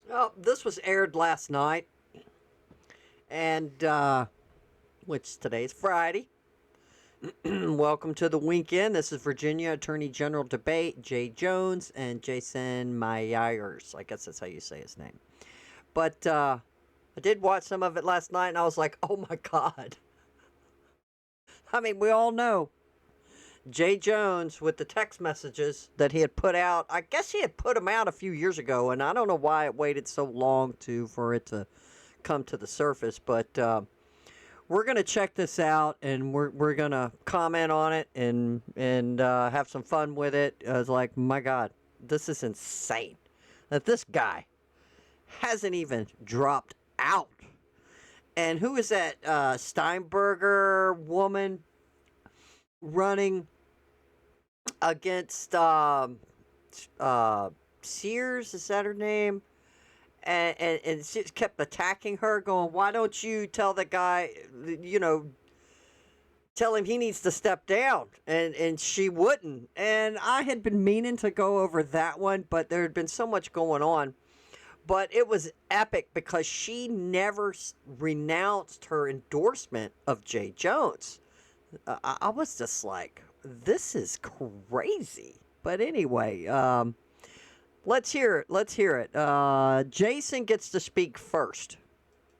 Well, this was aired last night, and which today's Friday. Welcome to the weekend. This is Virginia Attorney General debate. Jay Jones and Jason Myers. I guess that's how you say his name. But I did watch some of it last night, and I was like, "Oh my God!" I mean, we all know Jay Jones with the text messages that he had put out. I guess he had put them out a few years ago, and I don't know why it waited so long for it to come to the surface. But we're gonna check this out, and we're gonna comment on it and have some fun with it. I was like, my God, this is insane that this guy hasn't even dropped out. And who is that Steinberger woman running against Sears? Is that her name? And she kept attacking her, going, "Why don't you tell the guy, tell him he needs to step down?" And she wouldn't. And I had been meaning to go over that one, but there had been so much going on. But it was epic because she never renounced her endorsement of Jay Jones. I was just like, this is crazy. But anyway, let's hear it. Let's hear it. Jason gets to speak first.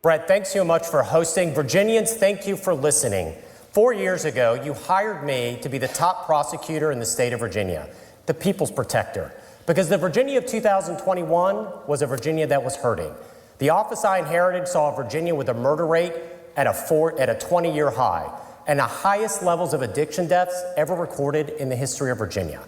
Brett, thanks so much for hosting. Virginians, thank you for listening. 4 years ago, you hired me to be the top prosecutor in the state of Virginia, the people's protector. Because the Virginia of 2021 was a Virginia that was hurting. The office I inherited saw a Virginia with a murder rate at a 20-year high and the highest levels of addiction deaths ever recorded in the history of Virginia.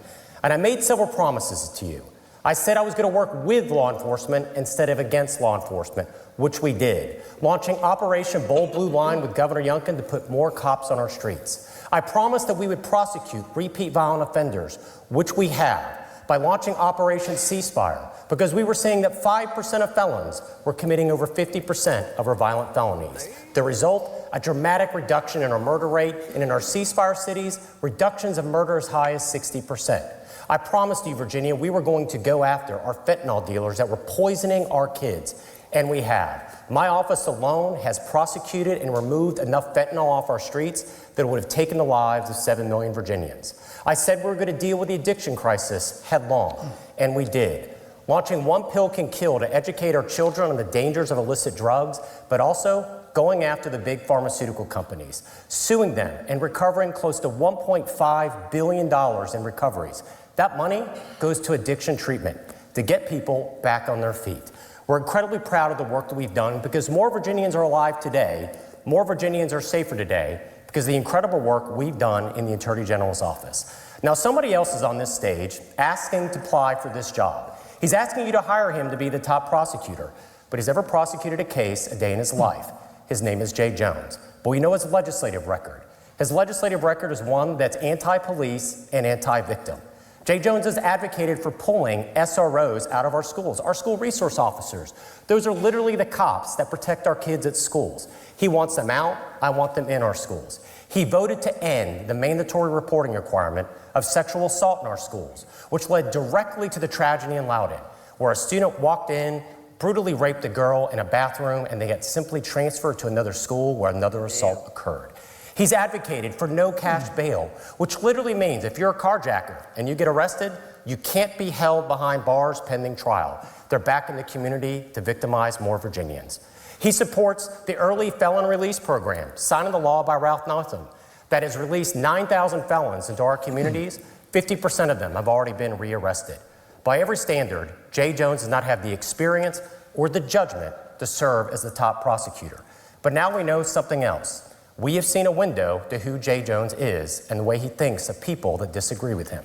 And I made several promises to you. I said I was going to work with law enforcement instead of against law enforcement, which we did, launching Operation Bold Blue Line with Governor Youngkin to put more cops on our streets. I promised that we would prosecute repeat violent offenders, which we have, by launching Operation Ceasefire, because we were seeing that 5% of felons were committing over 50% of our violent felonies. The result, a dramatic reduction in our murder rate, and in our ceasefire cities, reductions of murder as high as 60%. I promised you, Virginia, we were going to go after our fentanyl dealers that were poisoning our kids, and we have. My office alone has prosecuted and removed enough fentanyl off our streets that would have taken the lives of 7 million Virginians. I said we were going to deal with the addiction crisis headlong, and we did. Launching One Pill Can Kill to educate our children on the dangers of illicit drugs, but also going after the big pharmaceutical companies, suing them and recovering close to $1.5 billion in recoveries. That money goes to addiction treatment to get people back on their feet. We're incredibly proud of the work that we've done because more Virginians are alive today, more Virginians are safer today because of the incredible work we've done in the Attorney General's office. Now, somebody else is on this stage asking to apply for this job. He's asking you to hire him to be the top prosecutor, but he's never prosecuted a case a day in his life. His name is Jay Jones, but we know his legislative record. His legislative record is one that's anti-police and anti-victim. Jay Jones has advocated for pulling SROs out of our schools, our school resource officers. Those are literally the cops that protect our kids at schools. He wants them out. I want them in our schools. He voted to end the mandatory reporting requirement of sexual assault in our schools, which led directly to the tragedy in Loudoun, where a student walked in, brutally raped a girl in a bathroom, and they got simply transferred to another school where another assault occurred. He's advocated for no cash bail, which literally means if you're a carjacker and you get arrested, you can't be held behind bars pending trial. They're back in the community to victimize more Virginians. He supports the early felon release program, signed into law by Ralph Northam, that has released 9,000 felons into our communities. 50% of them have already been rearrested. By every standard, Jay Jones does not have the experience or the judgment to serve as the top prosecutor. But now we know something else. We have seen a window to who Jay Jones is and the way he thinks of people that disagree with him.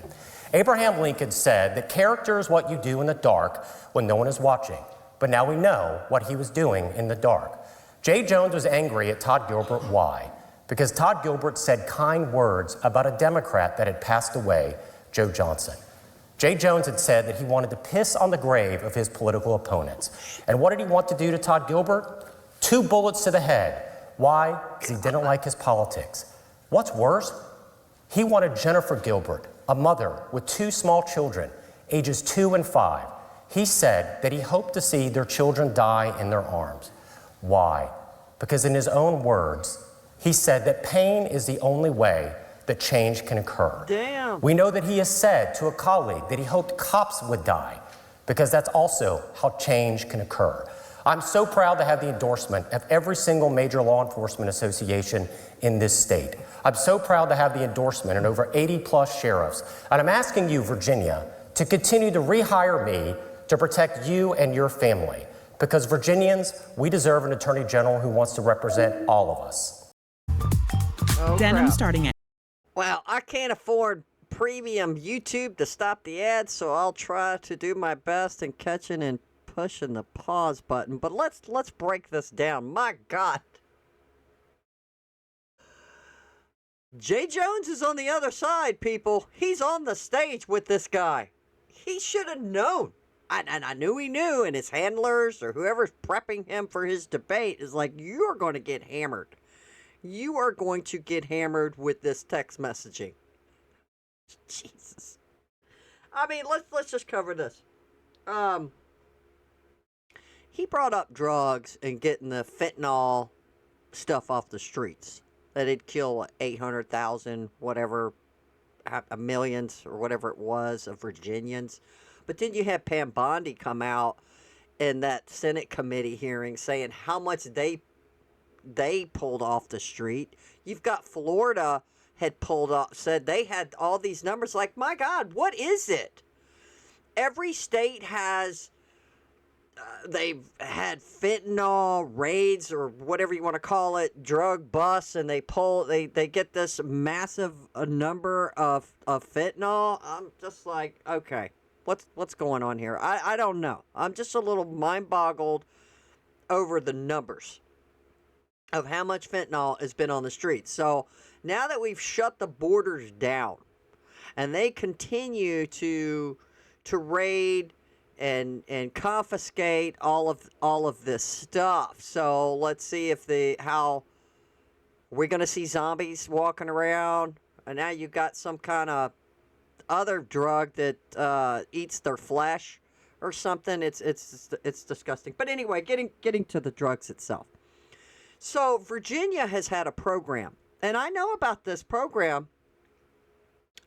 Abraham Lincoln said that character is what you do in the dark when no one is watching. But now we know what he was doing in the dark. Jay Jones was angry at Todd Gilbert. Why? Because Todd Gilbert said kind words about a Democrat that had passed away, Joe Johnson. Jay Jones had said that he wanted to piss on the grave of his political opponents. And what did he want to do to Todd Gilbert? 2 bullets to the head. Why? Because he didn't like his politics. What's worse, he wanted Jennifer Gilbert, a mother with 2 small children, ages 2 and 5. he said that he hoped to see their children die in their arms. Why? Because in his own words, he said that pain is the only way that change can occur. Damn. We know that he has said to a colleague that he hoped cops would die, because that's also how change can occur. I'm so proud to have the endorsement of every single major law enforcement association in this state. I'm so proud to have the endorsement of over 80 plus sheriffs. And I'm asking you, Virginia, to continue to rehire me to protect you and your family. Because Virginians, we deserve an attorney general who wants to represent all of us. Oh, Denim crap. starting at Well, I can't afford premium YouTube to stop the ads, so I'll try to do my best in catching and pushing the pause button. But let's break this down. My God. Jay Jones is on the other side, people. He's on the stage with this guy. He should have known. And I knew he knew, and his handlers or whoever's prepping him for his debate is like, you are going to get hammered. You are going to get hammered with this text messaging. Jesus. I mean, let's just cover this. He brought up drugs and getting the fentanyl stuff off the streets. That it'd kill 800,000, whatever, millions or whatever it was of Virginians. But then you had Pam Bondi come out in that Senate committee hearing saying how much they pulled off the street. You've got Florida had pulled off, said they had all these numbers. Like, my God, what is it? Every state has, they've had fentanyl raids or whatever you want to call it, drug busts, and they get this massive number of fentanyl. I'm just like, okay, what's going on here? I don't know. I'm just a little mind boggled over the numbers of how much fentanyl has been on the streets. So now that we've shut the borders down and they continue to raid and confiscate all of this stuff. So let's see if how we're going to see zombies walking around, and now you've got some kind of other drug that eats their flesh or something. It's disgusting. But anyway, getting to the drugs itself. So Virginia has had a program, and I know about this program.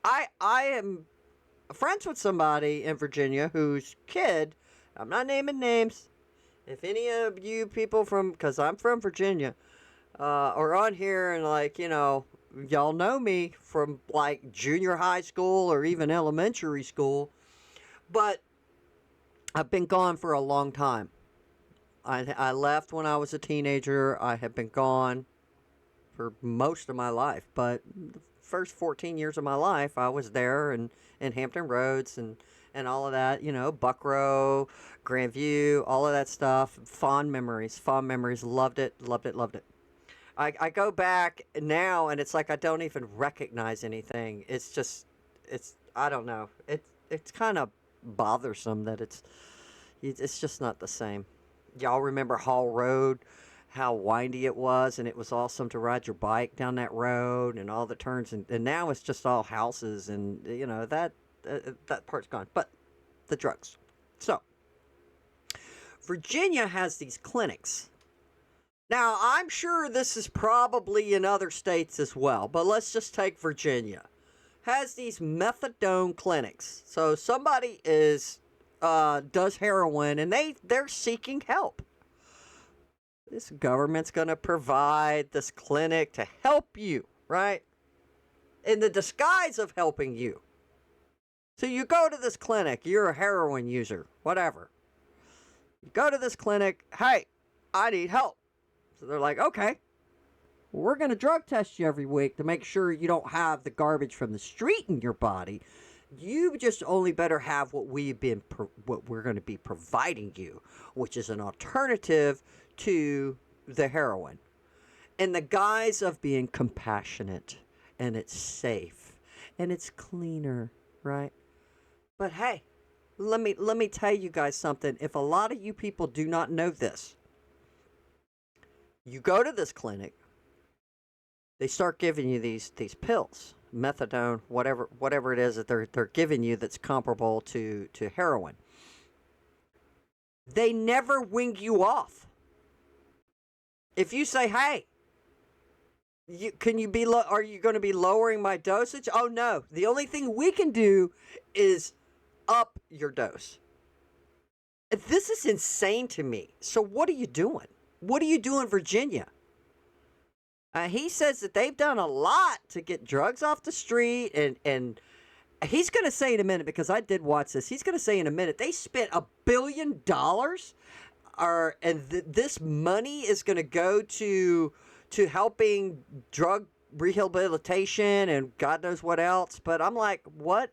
I am friends with somebody in Virginia whose kid, I'm not naming names, if any of you people because I'm from Virginia, are on here and like, y'all know me from like junior high school or even elementary school, but I've been gone for a long time. I left when I was a teenager. I have been gone for most of my life, but the first 14 years of my life, I was there and in Hampton Roads and all of that, Buckrow, Grandview, all of that stuff. Fond memories. Loved it. I go back now and it's like I don't even recognize anything. I don't know. It's kind of bothersome that it's just not the same. Y'all remember Hall Road, how windy it was, and it was awesome to ride your bike down that road and all the turns, and now it's just all houses, and that part's gone. But the drugs. So Virginia has these clinics. Now, I'm sure this is probably in other states as well, but let's just take Virginia. Has these methadone clinics. So somebody does heroin, and they're seeking help. This government's going to provide this clinic to help you, right? In the disguise of helping you. So you go to this clinic, you're a heroin user, whatever. You go to this clinic, hey, I need help. So they're like, okay, we're going to drug test you every week to make sure you don't have the garbage from the street in your body. You just only better have what we're going to be providing you, which is an alternative to the heroin, in the guise of being compassionate, and it's safe and it's cleaner, right? But hey, let me tell you guys something. If a lot of you people do not know this, you go to this clinic, they start giving you these pills, methadone, whatever it is that they're giving you that's comparable to heroin. They never wing you off. If you say, hey, are you going to be lowering my dosage? Oh no. The only thing we can do is up your dose. This is insane to me. So what are you doing? What are you doing, Virginia? He says that they've done a lot to get drugs off the street, and he's going to say in a minute, because I did watch this, he's going to say in a minute, they spent $1 billion, and this money is going to go to helping drug rehabilitation and God knows what else. But I'm like, what?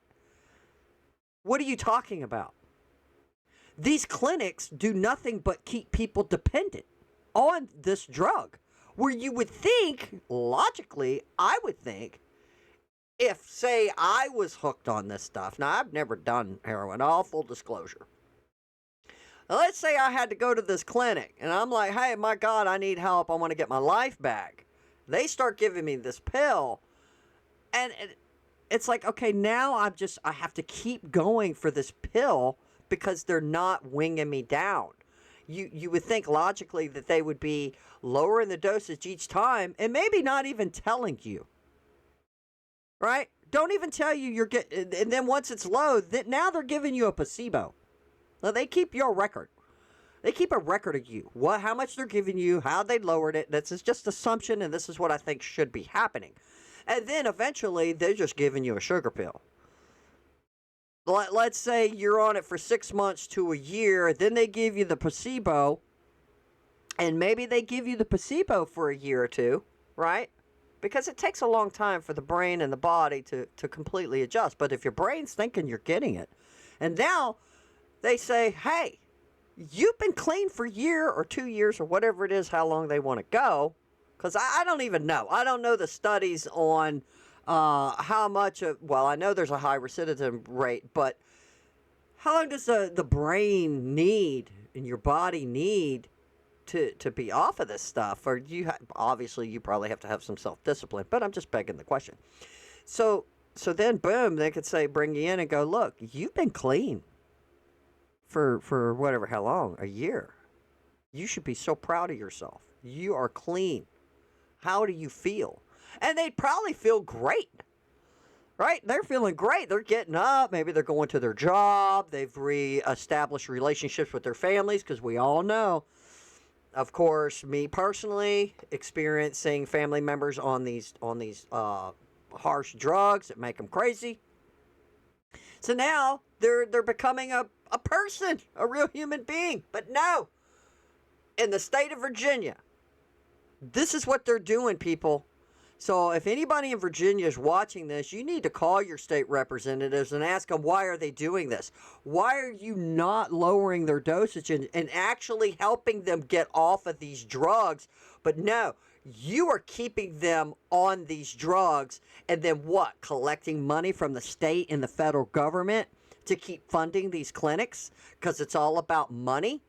What are you talking about? These clinics do nothing but keep people dependent on this drug. Where you would think, logically, I would think, if, say, I was hooked on this stuff. Now, I've never done heroin, all full disclosure. Now, let's say I had to go to this clinic, and I'm like, hey, my God, I need help. I want to get my life back. They start giving me this pill, and it's like, okay, now I have to keep going for this pill because they're not winging me down. You would think logically that they would be lowering the dosage each time and maybe not even telling you. Right? Don't even tell you you're getting, and then once it's low, now they're giving you a placebo. Now they keep your record. They keep a record of you. How much they're giving you, how they lowered it. This is just assumption, and this is what I think should be happening. And then eventually they're just giving you a sugar pill. Let's say you're on it for 6 months to a year, then they give you the placebo, and maybe they give you the placebo for a year or two, right? Because it takes a long time for the brain and the body to completely adjust. But if your brain's thinking you're getting it, and now they say, hey, you've been clean for a year or 2 years or whatever it is, how long they want to go, because I don't even know. I don't know the studies on how much I know there's a high recidivism rate, but how long does the brain need and your body need to be off of this stuff? Or obviously you probably have to have some self-discipline, but I'm just begging the question. So then boom, they could say, bring you in and go, look, you've been clean for whatever, how long, a year. You should be so proud of yourself. You are clean. How do you feel? And they'd probably feel great, right? They're feeling great. They're getting up. Maybe they're going to their job. They've reestablished relationships with their families, because we all know, of course, me personally, experiencing family members on these harsh drugs that make them crazy. So now they're becoming a person, a real human being. But no, in the state of Virginia, this is what they're doing, people. So if anybody in Virginia is watching this, you need to call your state representatives and ask them, why are they doing this? Why are you not lowering their dosage and actually helping them get off of these drugs? But no, you are keeping them on these drugs, and then what? Collecting money from the state and the federal government to keep funding these clinics because it's all about money?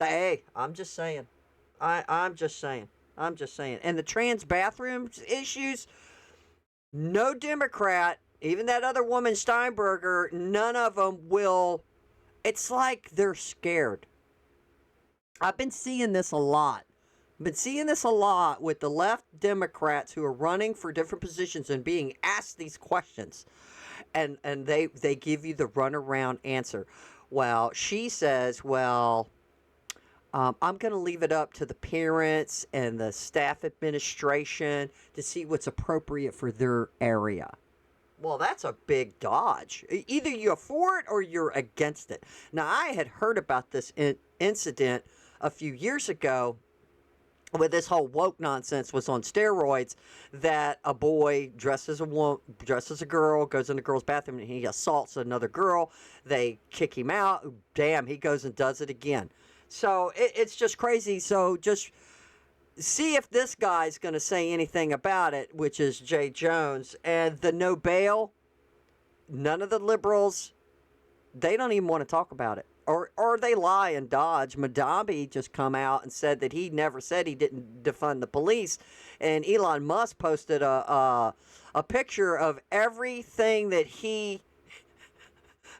Hey, I'm just saying. I'm just saying. And the trans bathrooms issues, no Democrat, even that other woman, Steinberger, none of them will. It's like they're scared. I've been seeing this a lot. With the left Democrats who are running for different positions and being asked these questions. And they give you the runaround answer. Well, she says, I'm going to leave it up to the parents and the staff administration to see what's appropriate for their area. Well, that's a big dodge. Either you're for it or you're against it. Now, I had heard about this incident a few years ago when this whole woke nonsense was on steroids, that a boy dressed as a girl, goes in the girl's bathroom and he assaults another girl. They kick him out. Damn, he goes and does it again. So it's just crazy. So just see if this guy's going to say anything about it, which is Jay Jones. And the no bail, none of the liberals, they don't even want to talk about it. Or they lie and dodge. Madhabi just come out and said that he never said he didn't defund the police. And Elon Musk posted a picture of everything that he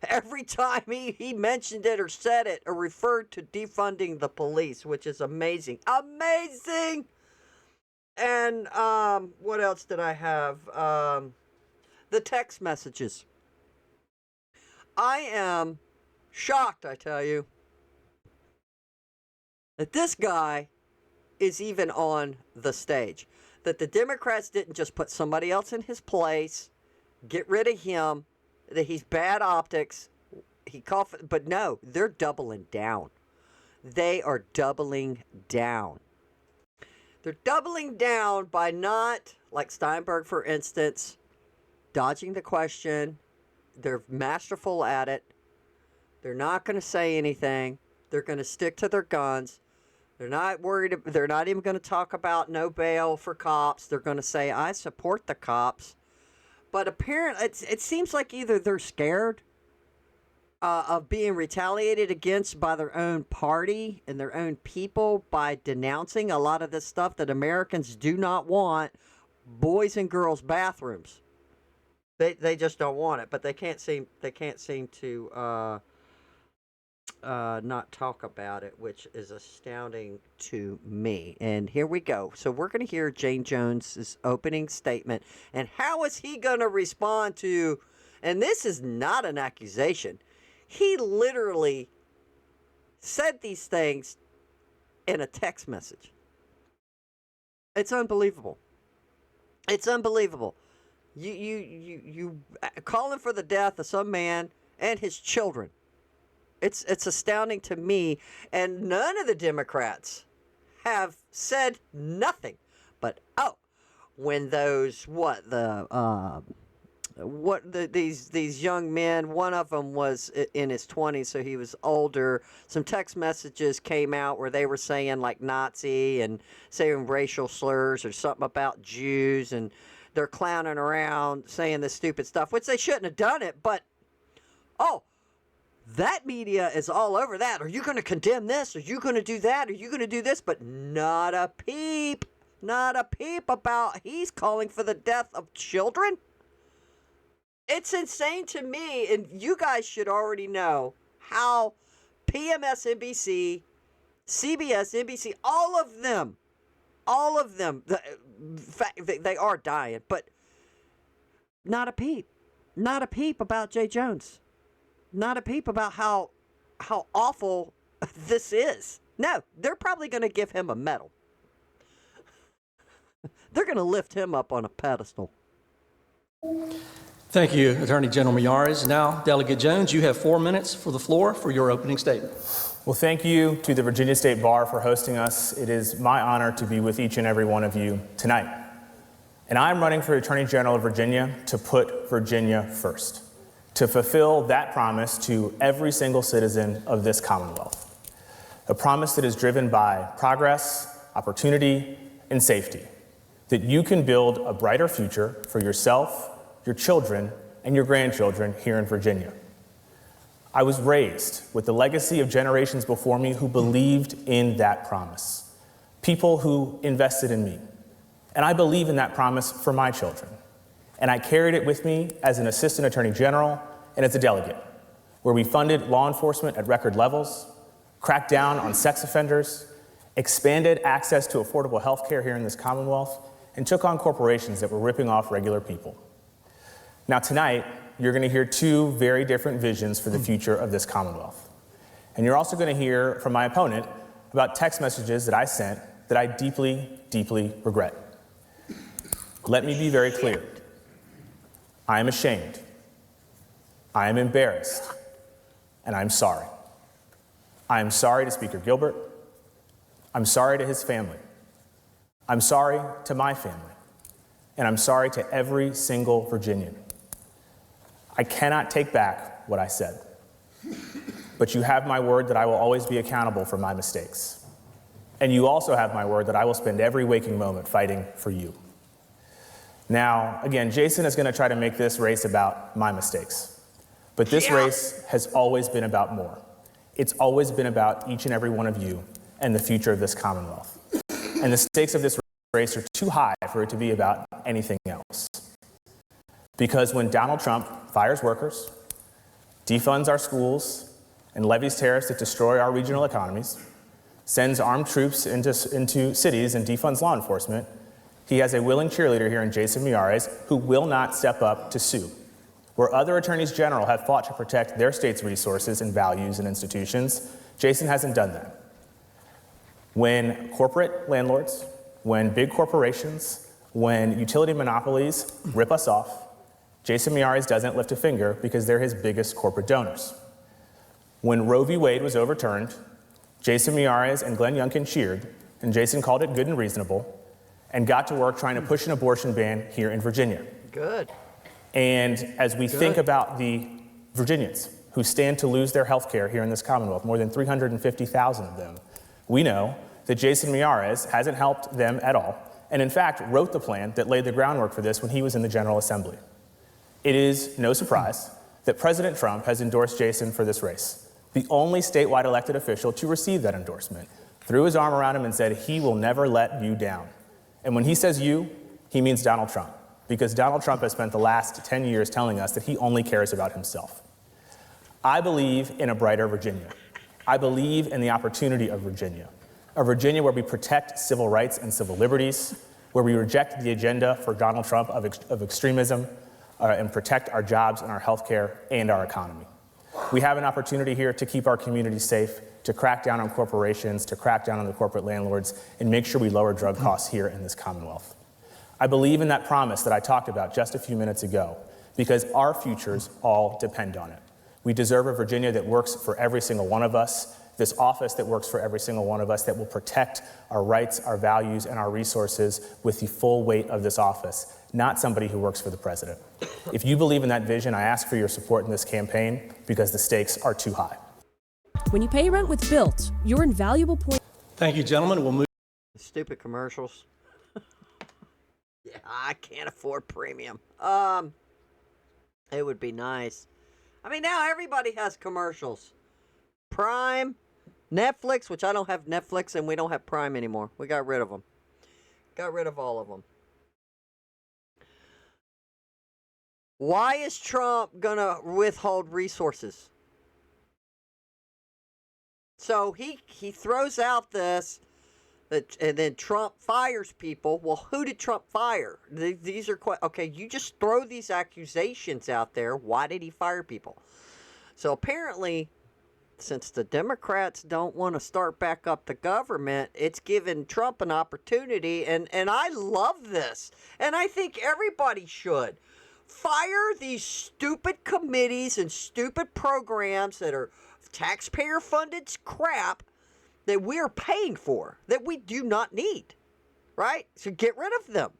every time he mentioned it or said it or referred to defunding the police, which is amazing. Amazing! And what else did I have? The text messages. I am shocked, I tell you, that this guy is even on the stage. That the Democrats didn't just put somebody else in his place, get rid of him, that he's bad optics, but no, they're doubling down. They are doubling down. They're doubling down by not, like Steinberg, for instance, dodging the question. They're masterful at it. They're not going to say anything. They're going to stick to their guns. They're not worried. They're not even going to talk about no bail for cops. They're going to say, I support the cops. But apparently, it seems like either they're scared of being retaliated against by their own party and their own people by denouncing a lot of this stuff that Americans do not want, boys and girls bathrooms. They just don't want it, but they can't seem to not talk about it, which is astounding to me. And here we go. So we're going to hear Jane Jones's opening statement, and how is he going to respond to? And this is not an accusation. He literally said these things in a text message. It's unbelievable. It's unbelievable. You calling for the death of some man and his children. It's astounding to me, and none of the Democrats have said nothing. But when those these young men, one of them was in his 20s, so he was older. Some text messages came out where they were saying like Nazi and saying racial slurs or something about Jews, and they're clowning around saying this stupid stuff, which they shouldn't have done it, but that media is all over that. Are you going to condemn this? Are you going to do that? Are you going to do this? But not a peep about he's calling for the death of children. It's insane to me, and you guys should already know how PMSNBC, CBS, NBC, all of them, they are dying, but not a peep about Jay Jones. Not a peep about how awful this is. No, they're probably going to give him a medal. They're going to lift him up on a pedestal. Thank you, Attorney General Miyares. Now, Delegate Jones, you have 4 minutes for the floor for your opening statement. Well, thank you to the Virginia State Bar for hosting us. It is my honor to be with each and every one of you tonight. And I'm running for Attorney General of Virginia to put Virginia first, to fulfill that promise to every single citizen of this Commonwealth. A promise that is driven by progress, opportunity, and safety, that you can build a brighter future for yourself, your children, and your grandchildren here in Virginia. I was raised with the legacy of generations before me who believed in that promise, people who invested in me. And I believe in that promise for my children. And I carried it with me as an assistant attorney general and as a delegate, where we funded law enforcement at record levels, cracked down on sex offenders, expanded access to affordable health care here in this Commonwealth, and took on corporations that were ripping off regular people. Now tonight, you're going to hear two very different visions for the future of this Commonwealth. And you're also going to hear from my opponent about text messages that I sent that I deeply, deeply regret. Let me be very clear. I am ashamed, I am embarrassed, and I'm sorry. I am sorry to Speaker Gilbert. I'm sorry to his family. I'm sorry to my family. And I'm sorry to every single Virginian. I cannot take back what I said. But you have my word that I will always be accountable for my mistakes. And you also have my word that I will spend every waking moment fighting for you. Now, again, Jason is going to try to make this race about my mistakes. But this race has always been about more. It's always been about each and every one of you and the future of this Commonwealth. And the stakes of this race are too high for it to be about anything else. Because when Donald Trump fires workers, defunds our schools and levies tariffs that destroy our regional economies, sends armed troops into cities and defunds law enforcement, he has a willing cheerleader here in Jason Miyares who will not step up to sue. Where other attorneys general have fought to protect their state's resources and values and institutions, Jason hasn't done that. When corporate landlords, when big corporations, when utility monopolies rip us off, Jason Miyares doesn't lift a finger because they're his biggest corporate donors. When Roe v. Wade was overturned, Jason Miyares and Glenn Youngkin cheered, and Jason called it good and reasonable, and got to work trying to push an abortion ban here in Virginia. Good. And as we think about the Virginians who stand to lose their health care here in this Commonwealth, more than 350,000 of them, we know that Jason Miyares hasn't helped them at all, and in fact wrote the plan that laid the groundwork for this when he was in the General Assembly. It is no surprise that President Trump has endorsed Jason for this race, the only statewide elected official to receive that endorsement, threw his arm around him and said he will never let you down. And when he says you, he means Donald Trump, because Donald Trump has spent the last 10 years telling us that he only cares about himself. I believe in a brighter Virginia. I believe in the opportunity of Virginia, a Virginia where we protect civil rights and civil liberties, where we reject the agenda for Donald Trump of extremism, and protect our jobs and our health care and our economy. We have an opportunity here to keep our communities safe, to crack down on corporations, to crack down on the corporate landlords, and make sure we lower drug costs here in this Commonwealth. I believe in that promise that I talked about just a few minutes ago, because our futures all depend on it. We deserve a Virginia that works for every single one of us, this office that works for every single one of us, that will protect our rights, our values, and our resources with the full weight of this office, not somebody who works for the president. If you believe in that vision, I ask for your support in this campaign because the stakes are too high. When you pay rent with Built, your invaluable point. Thank you, gentlemen. We'll move. Stupid commercials. Yeah, I can't afford premium. It would be nice. I mean, now everybody has commercials. Prime, Netflix, which I don't have Netflix, and we don't have Prime anymore. We got rid of them. Got rid of all of them. Why is Trump gonna withhold resources? So he throws out this, and then Trump fires people. Well, who did Trump fire? These are quite okay. You just throw these accusations out there. Why did he fire people? So apparently, since the Democrats don't want to start back up the government, it's given Trump an opportunity, and I love this, and I think everybody should. Fire these stupid committees and stupid programs that are taxpayer-funded crap that we're paying for, that we do not need, right? So get rid of them.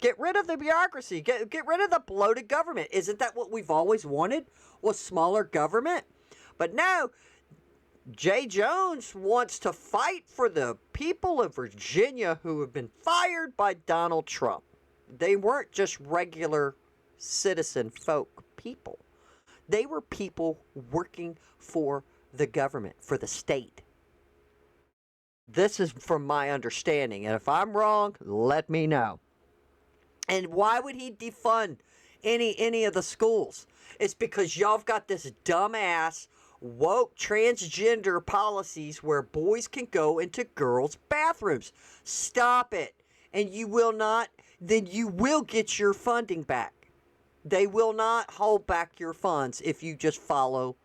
Get rid of the bureaucracy. Get rid of the bloated government. Isn't that what we've always wanted, was smaller government? But no, Jay Jones wants to fight for the people of Virginia who have been fired by Donald Trump. They weren't just regular citizen folk people. They were people working for the government, for the state. This is from my understanding, and if I'm wrong, let me know. And why would he defund any of the schools? It's because y'all have got this dumbass woke transgender policies where boys can go into girls' bathrooms. Stop it. And you will not, then you will get your funding back. They will not hold back your funds if you just follow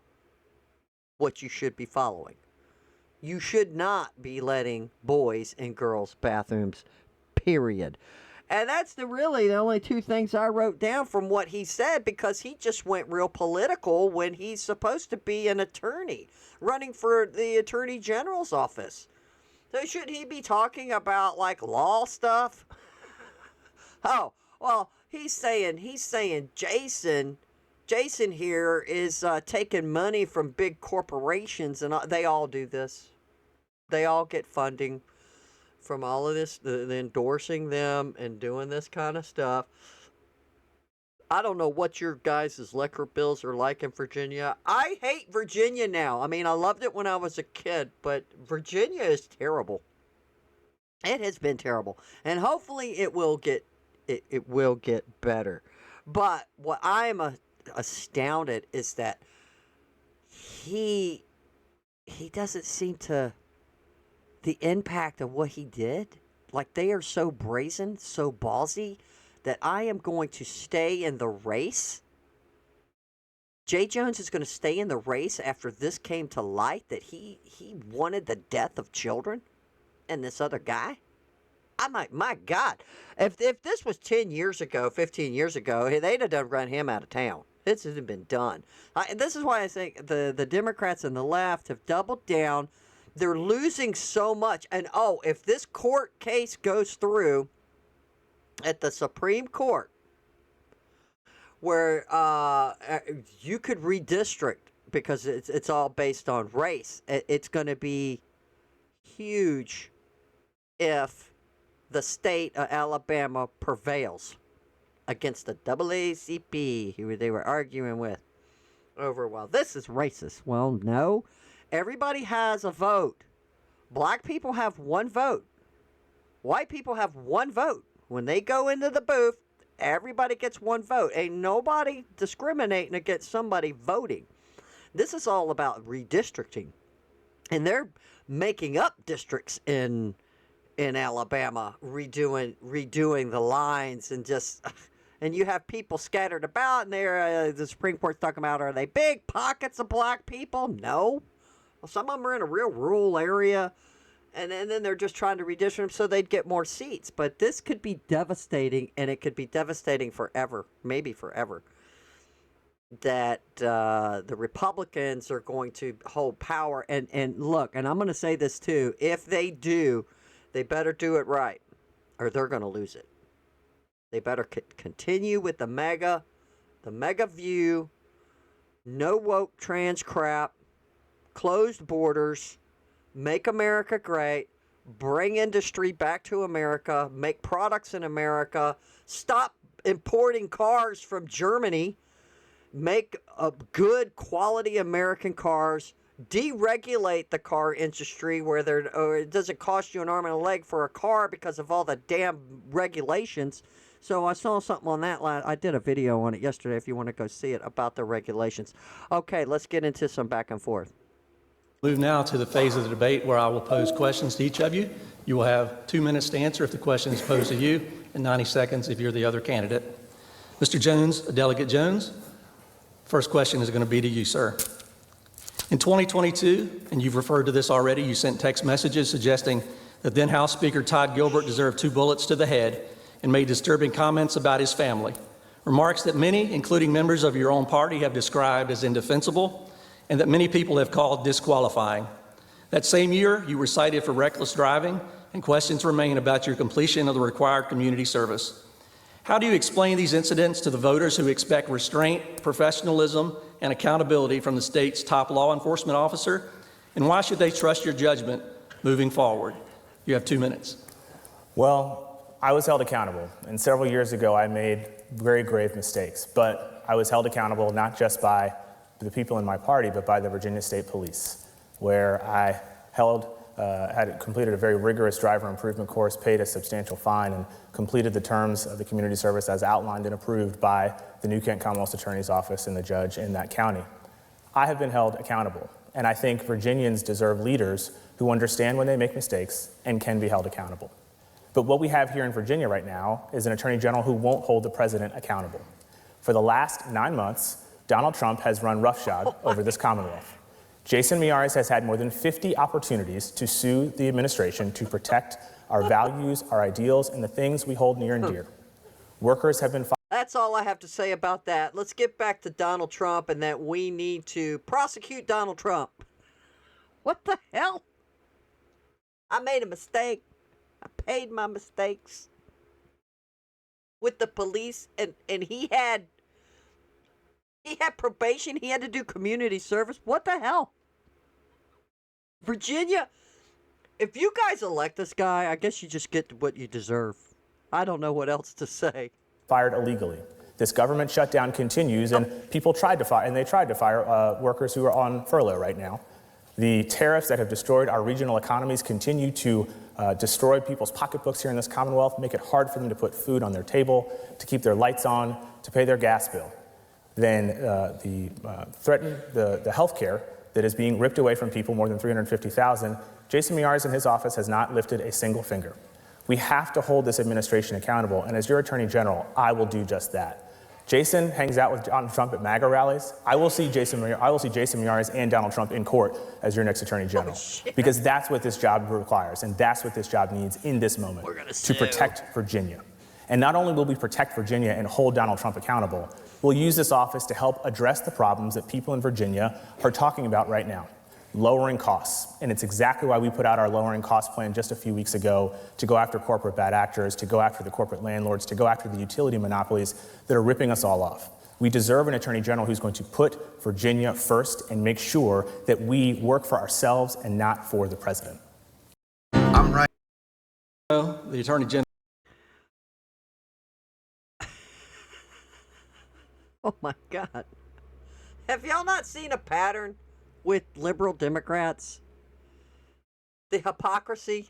what you should be following. You should not be letting boys in girls' bathrooms, period. And that's really the only two things I wrote down from what he said, because he just went real political when he's supposed to be an attorney running for the Attorney General's office. So should he be talking about like law stuff? Oh, well, he's saying Jason here is taking money from big corporations, and they all do this. They all get funding from all of this, the endorsing them and doing this kind of stuff. I don't know what your guys' liquor bills are like in Virginia. I hate Virginia now. I mean, I loved it when I was a kid, but Virginia is terrible. It has been terrible. And hopefully it will get better. But what I am astounded is that he doesn't seem to, the impact of what he did, like they are so brazen, so ballsy, that I am going to stay in the race. Jay Jones is going to stay in the race after this came to light, that he wanted the death of children and this other guy. I'm like, my God, if this was 10 years ago, 15 years ago, they'd have done run him out of town. This hasn't been done. This is why I think the Democrats and the left have doubled down. They're losing so much. And, if this court case goes through at the Supreme Court, where you could redistrict because it's all based on race, it's going to be huge if the state of Alabama prevails against the NAACP, who they were arguing with over, well, this is racist. Well, no. Everybody has a vote. Black people have one vote. White people have one vote. When they go into the booth, everybody gets one vote. Ain't nobody discriminating against somebody voting. This is all about redistricting. And they're making up districts in Alabama, redoing the lines, and you have people scattered about, and the Supreme Court's talking about, are they big pockets of black people? No. Well, some of them are in a real rural area, and then they're just trying to redistrict them so they'd get more seats. But this could be devastating, and it could be devastating forever, maybe forever, that the Republicans are going to hold power. And look, and I'm going to say this too, if they do, they better do it right, or they're going to lose it. They better continue with the mega view, no woke trans crap, closed borders, make America great, bring industry back to America, make products in America, stop importing cars from Germany, make good quality American cars, deregulate the car industry where it doesn't cost you an arm and a leg for a car because of all the damn regulations. So I saw something on that. I did a video on it yesterday if you want to go see it, about the regulations. Okay, let's get into some back and forth. Move now to the phase of the debate where I will pose questions to each of you. You will have 2 minutes to answer if the question is posed to you, and 90 seconds if you're the other candidate. Mr. Jones, Delegate Jones, first question is going to be to you, sir. In 2022, and you've referred to this already, you sent text messages suggesting that then House Speaker Todd Gilbert deserved 2 bullets to the head and made disturbing comments about his family. Remarks that many, including members of your own party, have described as indefensible and that many people have called disqualifying. That same year, you were cited for reckless driving, and questions remain about your completion of the required community service. How do you explain these incidents to the voters who expect restraint, professionalism, and accountability from the state's top law enforcement officer? And why should they trust your judgment moving forward? You have 2 minutes. Well, I was held accountable, and several years ago I made very grave mistakes, but I was held accountable not just by the people in my party, but by the Virginia State Police, where I had completed a very rigorous driver improvement course, paid a substantial fine, and completed the terms of the community service as outlined and approved by the New Kent Commonwealth Attorney's Office and the judge in that county. I have been held accountable, and I think Virginians deserve leaders who understand when they make mistakes and can be held accountable. But what we have here in Virginia right now is an attorney general who won't hold the president accountable. For the last 9 months, Donald Trump has run roughshod over this Commonwealth. Jason Miyares has had more than 50 opportunities to sue the administration to protect our values, our ideals, and the things we hold near and dear. Workers have been fired. That's all I have to say about that. Let's get back to Donald Trump and that we need to prosecute Donald Trump. What the hell? I made a mistake. I paid my mistakes with the police, and he had probation. He had to do community service. What the hell? Virginia, if you guys elect this guy, I guess you just get what you deserve. I don't know what else to say. Fired illegally. This government shutdown continues, and people tried to fire workers who are on furlough right now. The tariffs that have destroyed our regional economies continue to destroy people's pocketbooks here in this Commonwealth, make it hard for them to put food on their table, to keep their lights on, to pay their gas bill. than the health care that is being ripped away from people, more than 350,000, Jason Miyares and his office has not lifted a single finger. We have to hold this administration accountable, and as your Attorney General, I will do just that. Jason hangs out with Donald Trump at MAGA rallies. I will see Jason Miyares and Donald Trump in court as your next Attorney General, because that's what this job requires, and that's what this job needs in this moment to protect Virginia. And not only will we protect Virginia and hold Donald Trump accountable, we'll use this office to help address the problems that people in Virginia are talking about right now. Lowering costs. And it's exactly why we put out our lowering cost plan just a few weeks ago, to go after corporate bad actors, to go after the corporate landlords, to go after the utility monopolies that are ripping us all off. We deserve an Attorney General who's going to put Virginia first and make sure that we work for ourselves and not for the president. I'm right. The Attorney General. Oh my God. Have y'all not seen a pattern with liberal Democrats? The hypocrisy.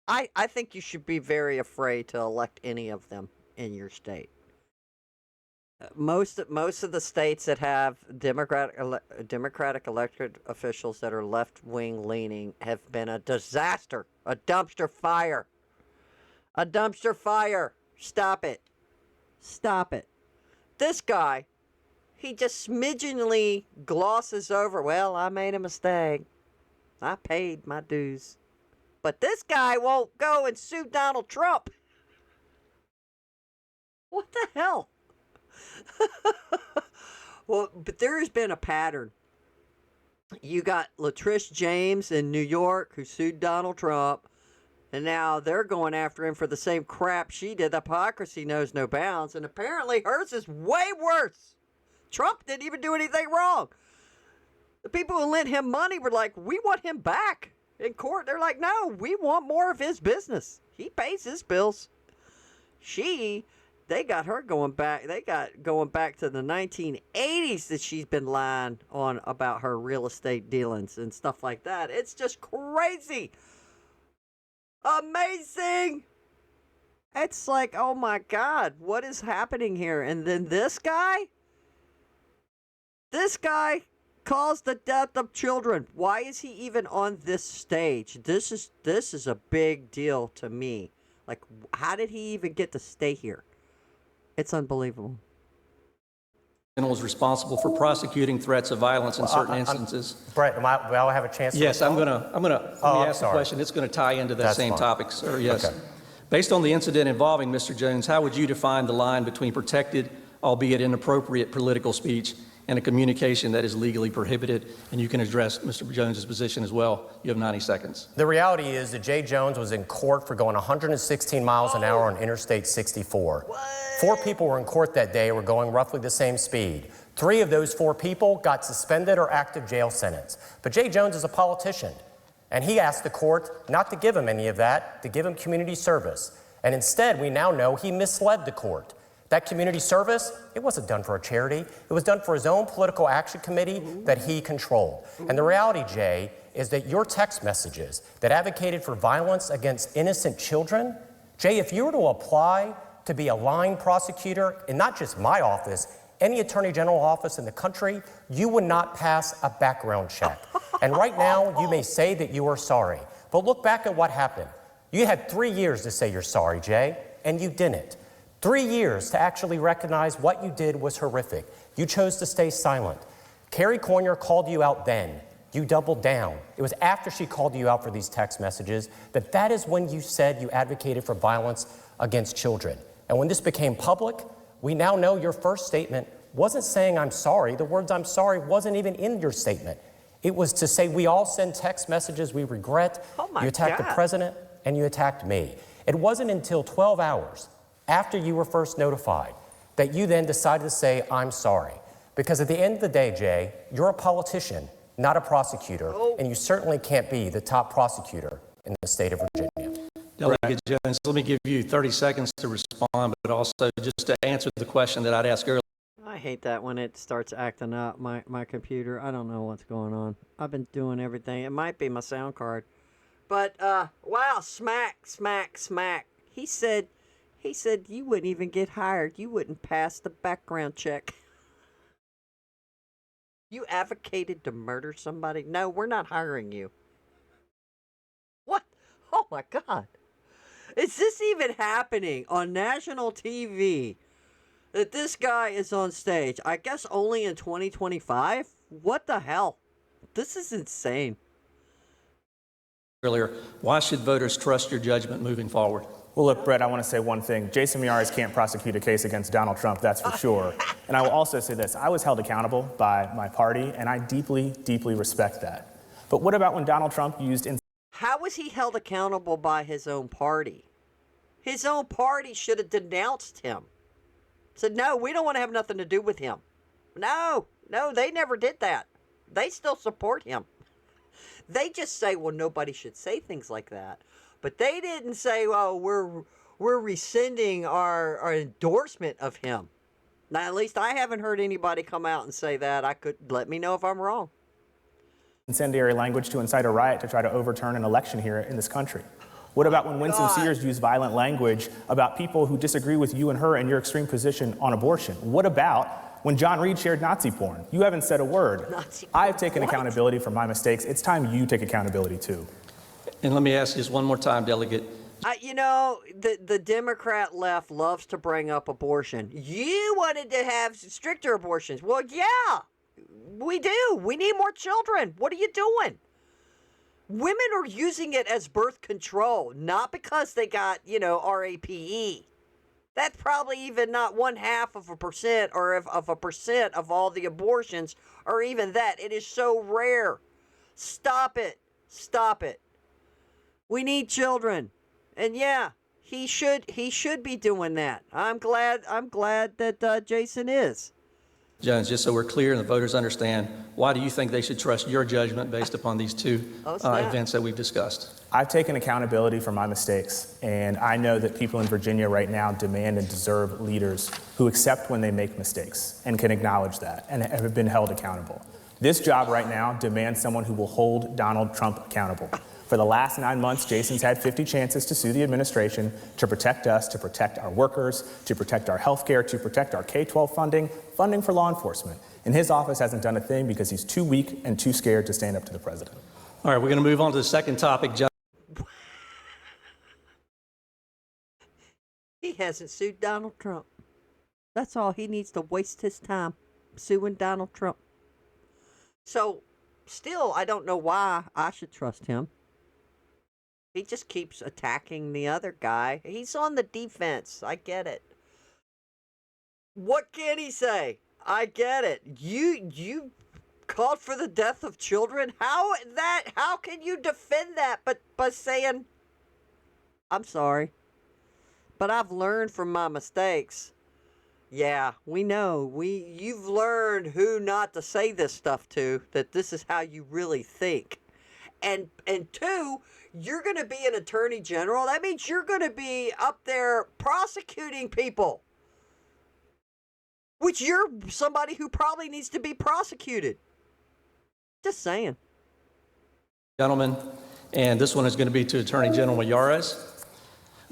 I think you should be very afraid to elect any of them in your state. Most of the states that have Democratic elected officials that are left-wing leaning have been a disaster, a dumpster fire. A dumpster fire. Stop it. Stop it. This guy, he just smidgenly glosses over, well, I made a mistake. I paid my dues. But this guy won't go and sue Donald Trump. What the hell? Well, but there has been a pattern. You got Latrice James in New York who sued Donald Trump, and now they're going after him for the same crap she did. The hypocrisy knows no bounds, and apparently hers is way worse. Trump didn't even do anything wrong. The people who lent him money were like, we want him back. In court, they're like, no, we want more of his business. He pays his bills. They got her going back. They got going back to the 1980s that she's been lying on about her real estate dealings and stuff like that. It's just crazy. Amazing. It's like, oh my God, what is happening here? And then this guy caused the death of children. Why is he even on this stage? This is a big deal to me. Like, how did he even get to stay here? It's unbelievable. Was responsible for prosecuting threats of violence in certain instances. Brett, will I have a chance to Yes, respond? let me ask the question. It's going to tie into that same fine. topic, sir. Yes. Okay. Based on the incident involving Mr. Jones, how would you define the line between protected, albeit inappropriate, political speech and a communication that is legally prohibited? And you can address Mr. Jones's position as well. You have 90 seconds. The reality is that Jay Jones was in court for going 116 miles an hour on Interstate 64. What? 4 people were in court that day, were going roughly the same speed. 3 of those 4 people got suspended or active jail sentence. But Jay Jones is a politician, and he asked the court not to give him any of that, to give him community service. And instead, we now know he misled the court. That community service, it wasn't done for a charity. It was done for his own political action committee that he controlled. And the reality, Jay, is that your text messages that advocated for violence against innocent children, Jay, if you were to apply to be a line prosecutor in not just my office, any attorney general office in the country, you would not pass a background check. And right now, you may say that you are sorry, but look back at what happened. You had 3 years to say you're sorry, Jay, and you didn't. 3 years to actually recognize what you did was horrific. You chose to stay silent. Carrie Cornier called you out then. You doubled down. It was after she called you out for these text messages that is when you said you advocated for violence against children. And when this became public, we now know your first statement wasn't saying I'm sorry. The words I'm sorry wasn't even in your statement. It was to say we all send text messages we regret. Oh my you attacked God. the president and you attacked me. It wasn't until 12 hours after you were first notified that you then decided to say I'm sorry. Because at the end of the day, Jay, you're a politician, not a prosecutor, and you certainly can't be the top prosecutor in the state of Virginia. Delegate Jones, let me give you 30 seconds to respond, but also just to answer the question that I'd asked earlier. I hate that when it starts acting up, my computer. I don't know what's going on. I've been doing everything. It might be my sound card. But, wow, smack. He said He said you wouldn't even get hired. You wouldn't pass the background check. You advocated to murder somebody? No, we're not hiring you. What? Oh my God. Is this even happening on national TV? That this guy is on stage? I guess only in 2025? What the hell? This is insane. Earlier, why should voters trust your judgment moving forward? Well, look, Brett, I want to say one thing. Jason Miyares can't prosecute a case against Donald Trump, that's for sure. And I will also say this. I was held accountable by my party, and I deeply, deeply respect that. But what about when Donald Trump used... How was he held accountable by his own party? His own party should have denounced him. Said, no, we don't want to have nothing to do with him. No, they never did that. They still support him. They just say, well, nobody should say things like that. But they didn't say, oh, we're rescinding our endorsement of him. Now, at least I haven't heard anybody come out and say that. Let me know if I'm wrong. Incendiary language to incite a riot to try to overturn an election here in this country? What about when Winsome Sears used violent language about people who disagree with you and her and your extreme position on abortion? What about when John Reed shared Nazi porn? You haven't said a word. I have taken accountability for my mistakes. It's time you take accountability too. And let me ask you just one more time, Delegate. The Democrat left loves to bring up abortion. You wanted to have stricter abortions. Well, yeah, we do. We need more children. What are you doing? Women are using it as birth control, not because they got, RAPE. That's probably even not 0.5% or of a percent of all the abortions, or even that. It is so rare. Stop it. Stop it. We need children. And yeah, he should be doing that. I'm glad that Jason is. Jones, just so we're clear and the voters understand, why do you think they should trust your judgment based upon these two events that we've discussed? I've taken accountability for my mistakes, and I know that people in Virginia right now demand and deserve leaders who accept when they make mistakes and can acknowledge that and have been held accountable. This job right now demands someone who will hold Donald Trump accountable. For the last 9 months, Jason's had 50 chances to sue the administration to protect us, to protect our workers, to protect our health care, to protect our K-12 funding for law enforcement. And his office hasn't done a thing because he's too weak and too scared to stand up to the president. All right, we're going to move on to the second topic. He hasn't sued Donald Trump. That's all. He needs to waste his time suing Donald Trump. So, still, I don't know why I should trust him. He just keeps attacking the other guy. He's on the defense. I get it. What can he say? I get it. You called for the death of children? How can you defend that but by saying, I'm sorry, but I've learned from my mistakes. Yeah, we know. You've learned who not to say this stuff to, that this is how you really think. And two, you're going to be an attorney general. That means you're going to be up there prosecuting people. Which you're somebody who probably needs to be prosecuted. Just saying. Gentlemen, and this one is going to be to Attorney General Miyares.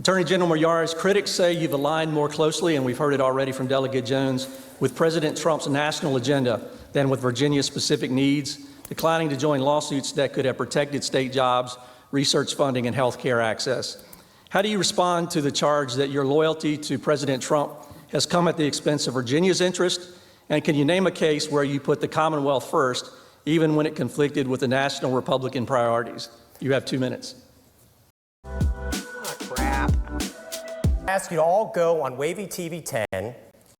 Attorney General Miyares, critics say you've aligned more closely, and we've heard it already from Delegate Jones, with President Trump's national agenda than with Virginia's specific needs, declining to join lawsuits that could have protected state jobs, research funding, and health care access. How do you respond to the charge that your loyalty to President Trump has come at the expense of Virginia's interest? And can you name a case where you put the Commonwealth first, even when it conflicted with the national Republican priorities? You have 2 minutes. Oh, crap. I ask you to all go on Wavy TV 10,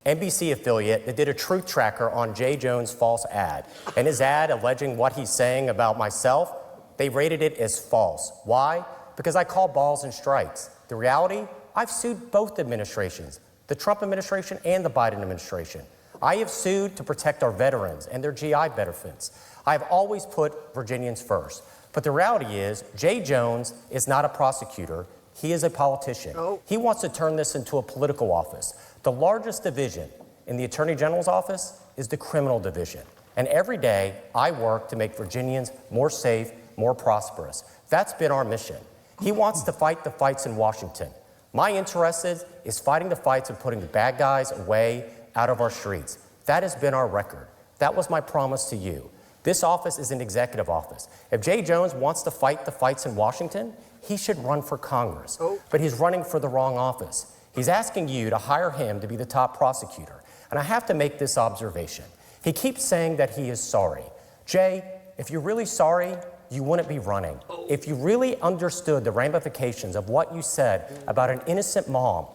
NBC affiliate, that did a truth tracker on Jay Jones' false ad. And his ad alleging what he's saying about myself, they rated it as false. Why? Because I call balls and strikes. The reality, I've sued both administrations, the Trump administration and the Biden administration. I have sued to protect our veterans and their GI benefits. I've always put Virginians first. But the reality is, Jay Jones is not a prosecutor. He is a politician. He wants to turn this into a political office. The largest division in the Attorney General's office is the criminal division. And every day, I work to make Virginians more safe, more prosperous. That's been our mission. He wants to fight the fights in Washington. My interest is fighting the fights and putting the bad guys away out of our streets. That has been our record. That was my promise to you. This office is an executive office. If Jay Jones wants to fight the fights in Washington, he should run for Congress. But he's running for the wrong office. He's asking you to hire him to be the top prosecutor. And I have to make this observation. He keeps saying that he is sorry. Jay, if you're really sorry, you wouldn't be running. If you really understood the ramifications of what you said about an innocent mom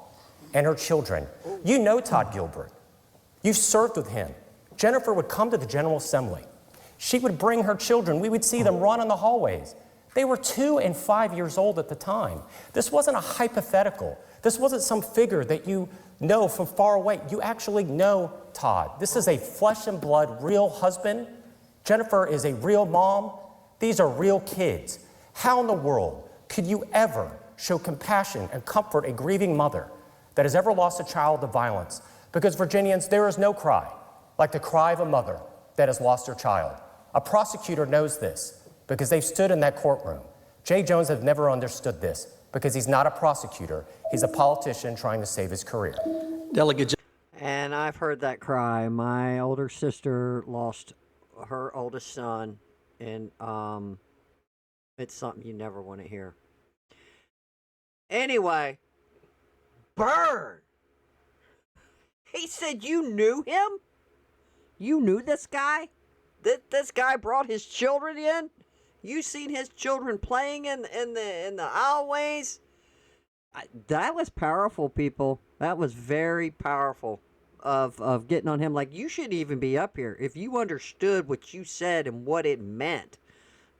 and her children, you know Todd Gilbert. You've served with him. Jennifer would come to the General Assembly. She would bring her children. We would see them run in the hallways. They were 2 and 5 years old at the time. This wasn't a hypothetical. This wasn't some figure that you know from far away. You actually know Todd. This is a flesh and blood, real husband. Jennifer is a real mom. These are real kids. How in the world could you ever show compassion and comfort a grieving mother that has ever lost a child to violence? Because Virginians, there is no cry like the cry of a mother that has lost her child. A prosecutor knows this because they've stood in that courtroom. Jay Jones has never understood this because he's not a prosecutor. He's a politician trying to save his career. Delegate And I've heard that cry. My older sister lost her oldest son, and it's something you never want to hear. Anyway, burn! He said you knew him? You knew this guy? This guy brought his children in? You seen his children playing in the aisleways? That was powerful, people. That was very powerful of getting on him. Like, you shouldn't even be up here. If you understood what you said and what it meant,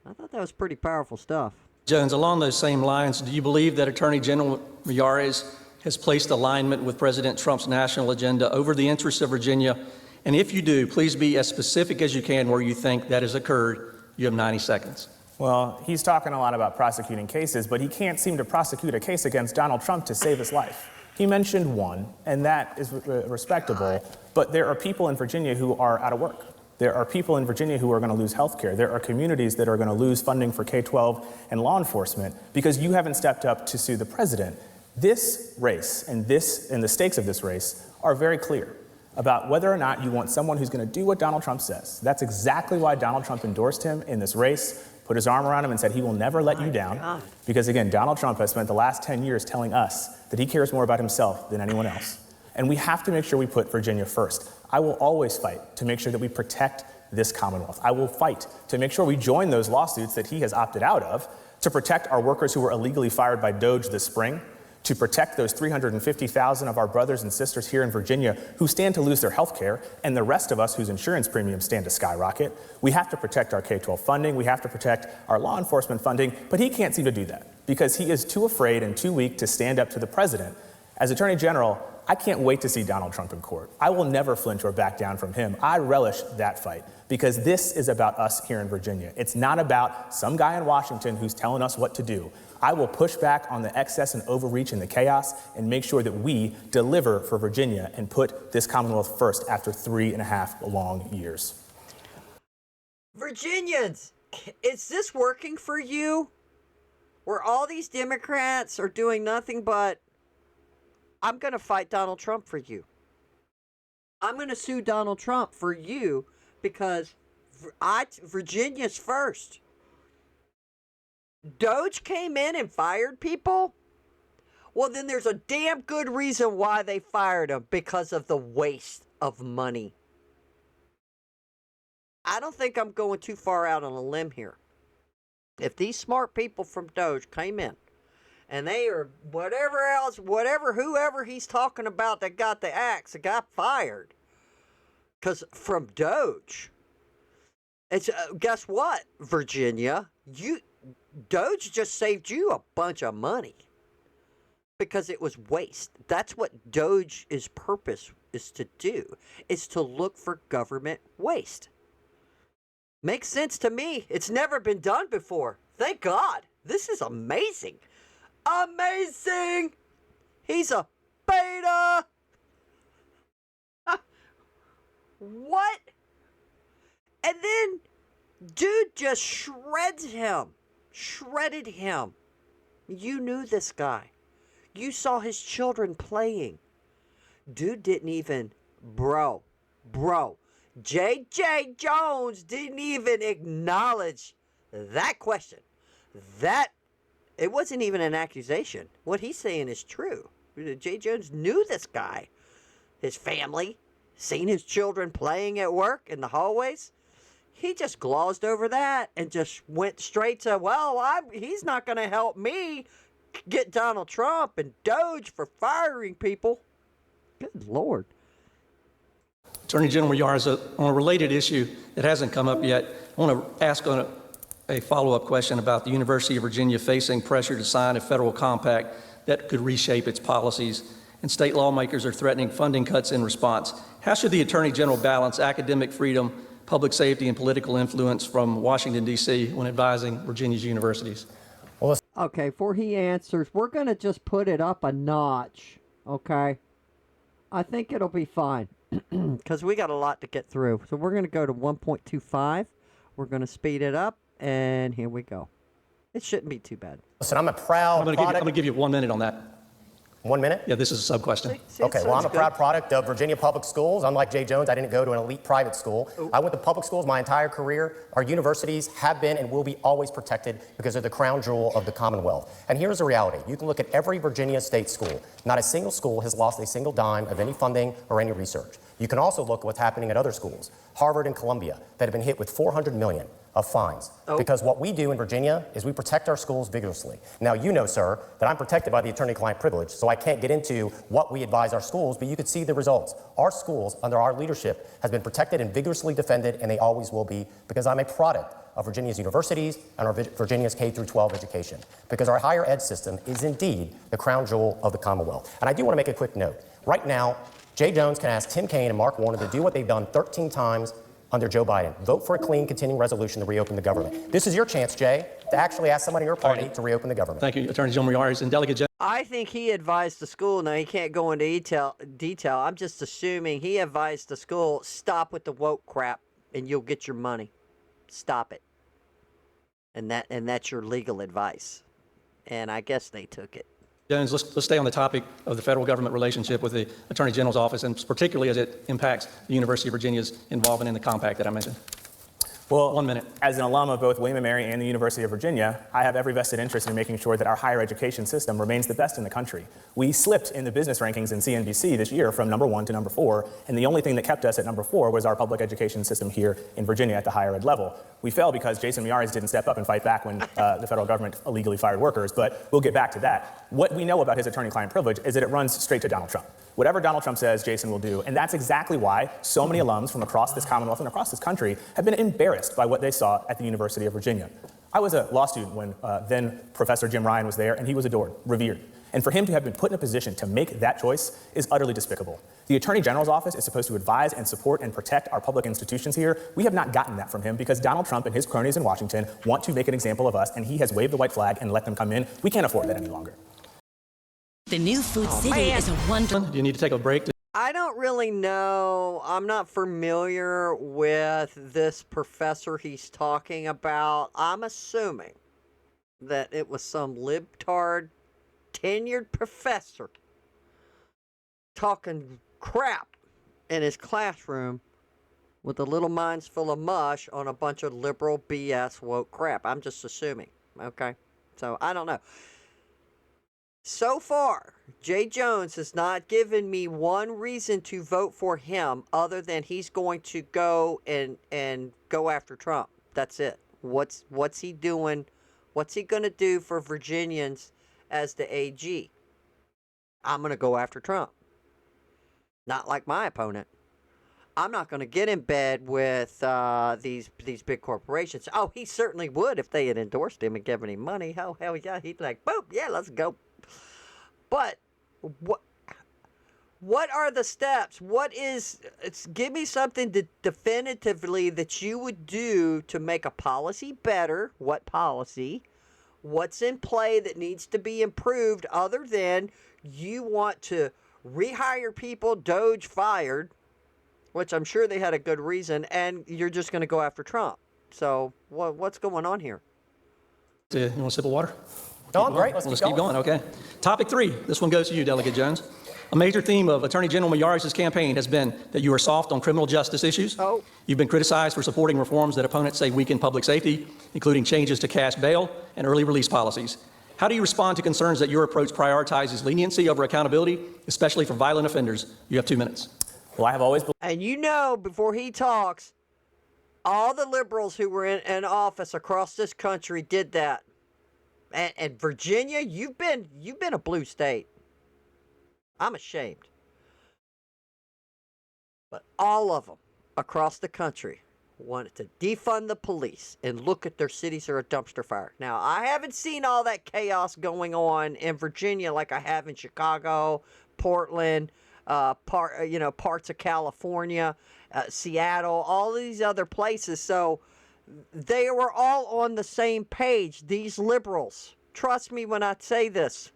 I thought that was pretty powerful stuff. Jones, along those same lines, do you believe that Attorney General Miyares has placed alignment with President Trump's national agenda over the interests of Virginia? And if you do, please be as specific as you can where you think that has occurred. You have 90 seconds. Well, he's talking a lot about prosecuting cases, but he can't seem to prosecute a case against Donald Trump to save his life. He mentioned one, and that is respectable, but there are people in Virginia who are out of work. There are people in Virginia who are going to lose health care. There are communities that are going to lose funding for K-12 and law enforcement because you haven't stepped up to sue the president. This race and the stakes of this race are very clear about whether or not you want someone who's going to do what Donald Trump says. That's exactly why Donald Trump endorsed him in this race, put his arm around him and said he will never let you down. Because again, Donald Trump has spent the last 10 years telling us that he cares more about himself than anyone else. And we have to make sure we put Virginia first. I will always fight to make sure that we protect this Commonwealth. I will fight to make sure we join those lawsuits that he has opted out of to protect our workers who were illegally fired by DOJ this spring, to protect those 350,000 of our brothers and sisters here in Virginia who stand to lose their health care, and the rest of us whose insurance premiums stand to skyrocket. We have to protect our K-12 funding. We have to protect our law enforcement funding. But he can't seem to do that because he is too afraid and too weak to stand up to the president. As Attorney General, I can't wait to see Donald Trump in court. I will never flinch or back down from him. I relish that fight because this is about us here in Virginia. It's not about some guy in Washington who's telling us what to do. I will push back on the excess and overreach and the chaos and make sure that we deliver for Virginia and put this Commonwealth first after 3.5 long years. Virginians, is this working for you? Where all these Democrats are doing nothing but, I'm going to fight Donald Trump for you. I'm going to sue Donald Trump for you because Virginia's first. DOJ came in and fired people? Well, then there's a damn good reason why they fired them, because of the waste of money. I don't think I'm going too far out on a limb here. If these smart people from DOJ came in and they are whoever he's talking about that got the axe, that got fired, because from DOJ, it's guess what, Virginia, DOJ just saved you a bunch of money because it was waste. That's what DOJ's purpose is to do, is to look for government waste. Makes sense to me. It's never been done before. Thank God. This is amazing. Amazing! He's a beta! What? And then, dude just shredded him. You knew this guy. You saw his children playing. Dude didn't even, bro, J.J. Jones didn't even acknowledge that question. It wasn't even an accusation. What he's saying is true. J. Jones knew this guy, his family, seen his children playing at work in the hallways. He just glozed over that and just went straight to, he's not going to help me get Donald Trump and Doge for firing people. Good Lord. Attorney General Yarz, on a related issue that hasn't come up yet, I want to ask on a follow-up question about the University of Virginia facing pressure to sign a federal compact that could reshape its policies, and state lawmakers are threatening funding cuts in response. How should the Attorney General balance academic freedom, public safety, and political influence from Washington, D.C. when advising Virginia's universities? Okay, before he answers, we're going to just put it up a notch, okay? I think it'll be fine because we got a lot to get through. So we're going to go to 1.25. We're going to speed it up, and here we go. It shouldn't be too bad. Listen, I'm a proud I'm going to give you 1 minute on that. 1 minute? Yeah, this is a sub-question. Okay, well, I'm a proud product of Virginia Public Schools. Unlike Jay Jones, I didn't go to an elite private school. I went to public schools my entire career. Our universities have been and will be always protected because they're the crown jewel of the Commonwealth. And here's the reality. You can look at every Virginia state school. Not a single school has lost a single dime of any funding or any research. You can also look at what's happening at other schools, Harvard and Columbia, that have been hit with $400 million of fines. Because what we do in Virginia is we protect our schools vigorously. Now, you know, sir, that I'm protected by the attorney-client privilege, so I can't get into what we advise our schools, but you could see the results. Our schools, under our leadership, has been protected and vigorously defended, and they always will be, because I'm a product of Virginia's universities and our Virginia's K-12 education, because our higher ed system is indeed the crown jewel of the Commonwealth. And I do want to make a quick note. Right now, Jay Jones can ask Tim Kaine and Mark Warner to do what they've done 13 times under Joe Biden. Vote for a clean continuing resolution to reopen the government. This is your chance, Jay, to actually ask somebody in your party to reopen the government. Thank you, Attorney General Yarz. And Delegate Jones. I think he advised the school. Now, he can't go into detail. I'm just assuming he advised the school, stop with the woke crap and you'll get your money. Stop it. And that's your legal advice. And I guess they took it. Jones, let's stay on the topic of the federal government relationship with the Attorney General's office, and particularly as it impacts the University of Virginia's involvement in the compact that I mentioned. Well, 1 minute. As an alum of both William & Mary and the University of Virginia, I have every vested interest in making sure that our higher education system remains the best in the country. We slipped in the business rankings in CNBC this year from number 1 to number 4, and the only thing that kept us at number 4 was our public education system here in Virginia at the higher ed level. We fell because Jason Miyares didn't step up and fight back when the federal government illegally fired workers, but we'll get back to that. What we know about his attorney-client privilege is that it runs straight to Donald Trump. Whatever Donald Trump says, Jason will do. And that's exactly why so many alums from across this Commonwealth and across this country have been embarrassed by what they saw at the University of Virginia. I was a law student when then Professor Jim Ryan was there, and he was adored, revered. And for him to have been put in a position to make that choice is utterly despicable. The Attorney General's office is supposed to advise and support and protect our public institutions here. We have not gotten that from him because Donald Trump and his cronies in Washington want to make an example of us, and he has waved the white flag and let them come in. We can't afford that any longer. The new Food City is a wonder. Do you need to take a break? I don't really know. I'm not familiar with this professor he's talking about. I'm assuming that it was some libtard tenured professor talking crap in his classroom with the little minds full of mush on a bunch of liberal BS woke crap. I'm just assuming, okay? So, I don't know. So far, Jay Jones has not given me one reason to vote for him other than he's going to go and go after Trump. That's it. What's he doing? What's he going to do for Virginians as the AG? I'm going to go after Trump. Not like my opponent. I'm not going to get in bed with these big corporations. Oh, he certainly would if they had endorsed him and given him money. Hell yeah. He'd be like, boom, yeah, let's go. But what are the steps? Give me something definitively that you would do to make a policy better. What policy? What's in play that needs to be improved other than you want to rehire people Doge fired, which I'm sure they had a good reason, and you're just going to go after Trump. So what's going on here? You want a sip of water? No, I'm great. Let's keep going, okay. Topic 3, this one goes to you, Delegate Jones. A major theme of Attorney General Miyares' campaign has been that you are soft on criminal justice issues. Oh. You've been criticized for supporting reforms that opponents say weaken public safety, including changes to cash bail and early release policies. How do you respond to concerns that your approach prioritizes leniency over accountability, especially for violent offenders? You have 2 minutes. Well, I have always And you know, before he talks, all the liberals who were in office across this country did that. And Virginia, you've been a blue state. I'm ashamed. But all of them across the country wanted to defund the police and look at their cities are a dumpster fire. Now, I haven't seen all that chaos going on in Virginia like I have in Chicago, Portland, parts of California, Seattle, all these other places. So they were all on the same page, these liberals. Trust me when I say this.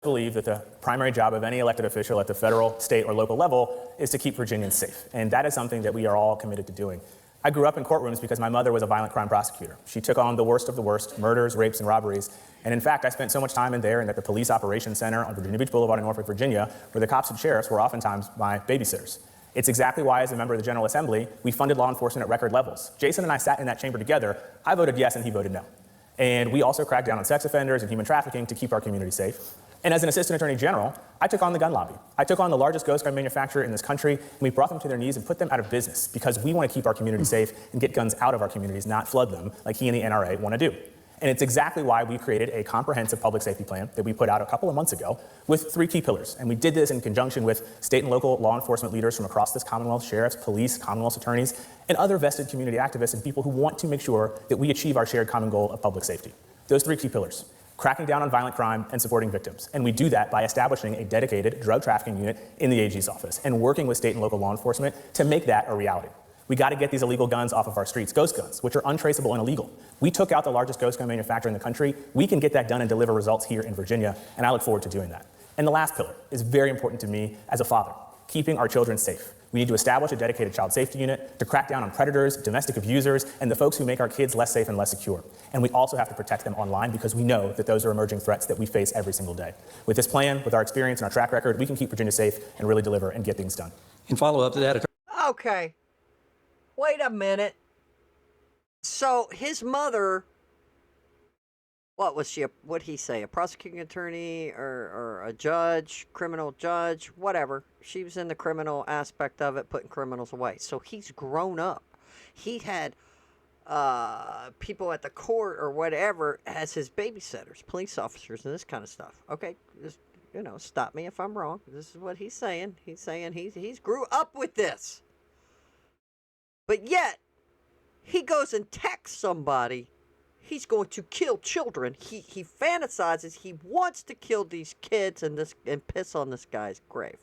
believe that the primary job of any elected official at the federal, state, or local level is to keep Virginians safe. And that is something that we are all committed to doing. I grew up in courtrooms because my mother was a violent crime prosecutor. She took on the worst of the worst, murders, rapes, and robberies. And in fact, I spent so much time in there and at the Police Operations Center on Virginia Beach Boulevard in Norfolk, Virginia, where the cops and sheriffs were oftentimes my babysitters. It's exactly why, as a member of the General Assembly, we funded law enforcement at record levels. Jason and I sat in that chamber together. I voted yes, and he voted no. And we also cracked down on sex offenders and human trafficking to keep our community safe. And as an assistant attorney general, I took on the gun lobby. I took on the largest ghost gun manufacturer in this country, and we brought them to their knees and put them out of business because we want to keep our community safe and get guns out of our communities, not flood them like he and the NRA want to do. And it's exactly why we created a comprehensive public safety plan that we put out a couple of months ago with 3 key pillars. And we did this in conjunction with state and local law enforcement leaders from across this Commonwealth, sheriffs, police, Commonwealth attorneys, and other vested community activists and people who want to make sure that we achieve our shared common goal of public safety. Those 3 key pillars: cracking down on violent crime and supporting victims. And we do that by establishing a dedicated drug trafficking unit in the AG's office and working with state and local law enforcement to make that a reality. We got to get these illegal guns off of our streets, ghost guns, which are untraceable and illegal. We took out the largest ghost gun manufacturer in the country. We can get that done and deliver results here in Virginia, and I look forward to doing that. And the last pillar is very important to me as a father: keeping our children safe. We need to establish a dedicated child safety unit to crack down on predators, domestic abusers, and the folks who make our kids less safe and less secure. And we also have to protect them online because we know that those are emerging threats that we face every single day. With this plan, with our experience and our track record, we can keep Virginia safe and really deliver and get things done. In follow-up to that, Okay. Wait a minute. So his mother, what was she? What'd he say? A prosecuting attorney or a judge, criminal judge, whatever. She was in the criminal aspect of it, putting criminals away. So he's grown up. He had people at the court or whatever as his babysitters, police officers, and this kind of stuff. Okay, just, stop me if I'm wrong. This is what he's saying. He's saying he's grew up with this. But yet, he goes and texts somebody he's going to kill children. He fantasizes, he wants to kill these kids and piss on this guy's grave.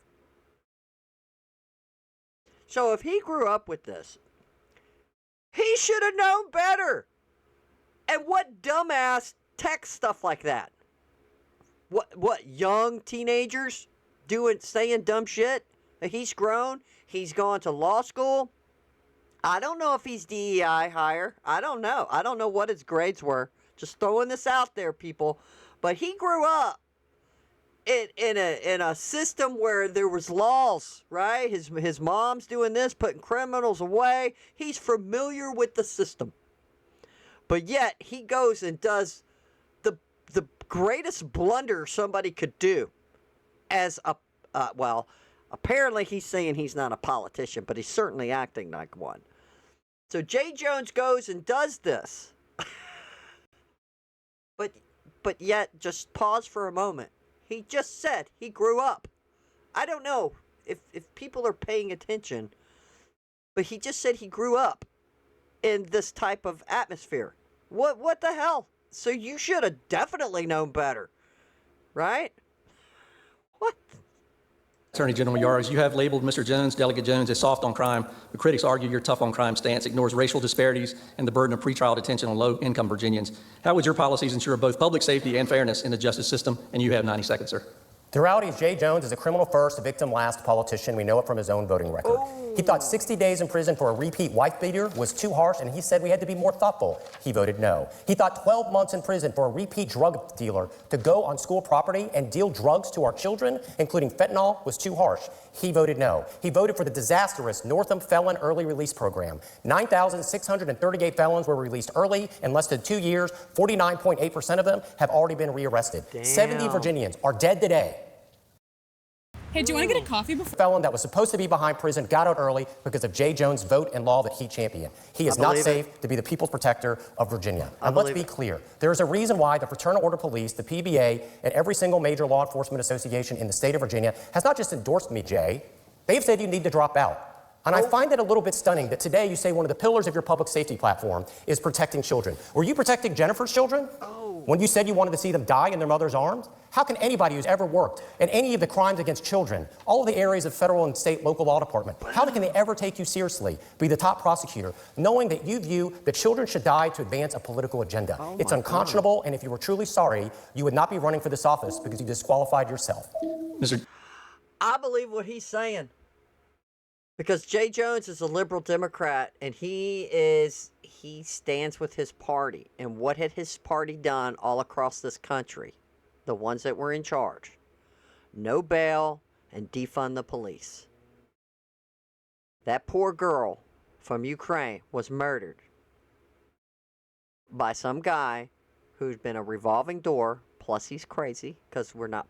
So if he grew up with this, he should have known better. And what dumbass texts stuff like that? What young teenagers saying dumb shit? He's grown, he's gone to law school. I don't know if he's DEI hire. I don't know. I don't know what his grades were. Just throwing this out there, people. But he grew up in a system where there was laws, right? His mom's doing this, putting criminals away. He's familiar with the system. But yet he goes and does the greatest blunder somebody could do as apparently he's saying he's not a politician, but he's certainly acting like one. So Jay Jones goes and does this. But yet, just pause for a moment. He just said he grew up. I don't know if people are paying attention, but he just said he grew up in this type of atmosphere. What the hell? So you should have definitely known better, right? What? Attorney General Miyares, you have labeled Mr. Jones, Delegate Jones, as soft on crime, but critics argue your tough on crime stance ignores racial disparities and the burden of pretrial detention on low-income Virginians. How would your policies ensure both public safety and fairness in the justice system? And you have 90 seconds, sir. The reality is Jay Jones is a criminal first, a victim last politician. We know it from his own voting record. Oh. He thought 60 days in prison for a repeat wife beater was too harsh, and he said we had to be more thoughtful. He voted no. He thought 12 months in prison for a repeat drug dealer to go on school property and deal drugs to our children, including fentanyl, was too harsh. He voted no. He voted for the disastrous Northam Felon Early Release Program. 9,638 felons were released early in less than 2 years. 49.8% of them have already been rearrested. 70 Virginians are dead today. Hey, do you want to get a coffee before? Felon that was supposed to be behind prison got out early because of Jay Jones' vote and law that he championed. He is not safe to be the people's protector of Virginia. And let's be clear. There is a reason why the Fraternal Order Police, the PBA, and every single major law enforcement association in the state of Virginia has not just endorsed me, Jay. They've said you need to drop out. And I find it a little bit stunning that today you say one of the pillars of your public safety platform is protecting children. Were you protecting Jennifer's children? When you said you wanted to see them die in their mother's arms? How can anybody who's ever worked in any of the crimes against children, all of the areas of federal and state local law department, how can they ever take you seriously, be the top prosecutor, knowing that you view that children should die to advance a political agenda? It's unconscionable, and if you were truly sorry, you would not be running for this office because you disqualified yourself. I believe what he's saying. Because Jay Jones is a liberal Democrat, and he stands with his party. And what had his party done all across this country? The ones that were in charge. No bail and defund the police. That poor girl from Ukraine was murdered by some guy who's been a revolving door. Plus, he's crazy because we're not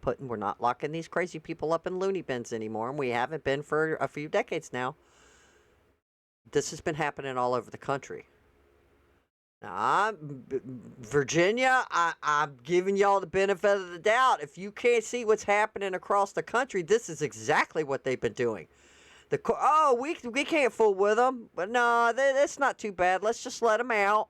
locking these crazy people up in loony bins anymore, and we haven't been for a few decades now. This has been happening all over the country. Now, Virginia, I'm giving y'all the benefit of the doubt. If you can't see what's happening across the country, this is exactly what they've been doing. We can't fool with them, but no, that's not too bad. Let's just let them out,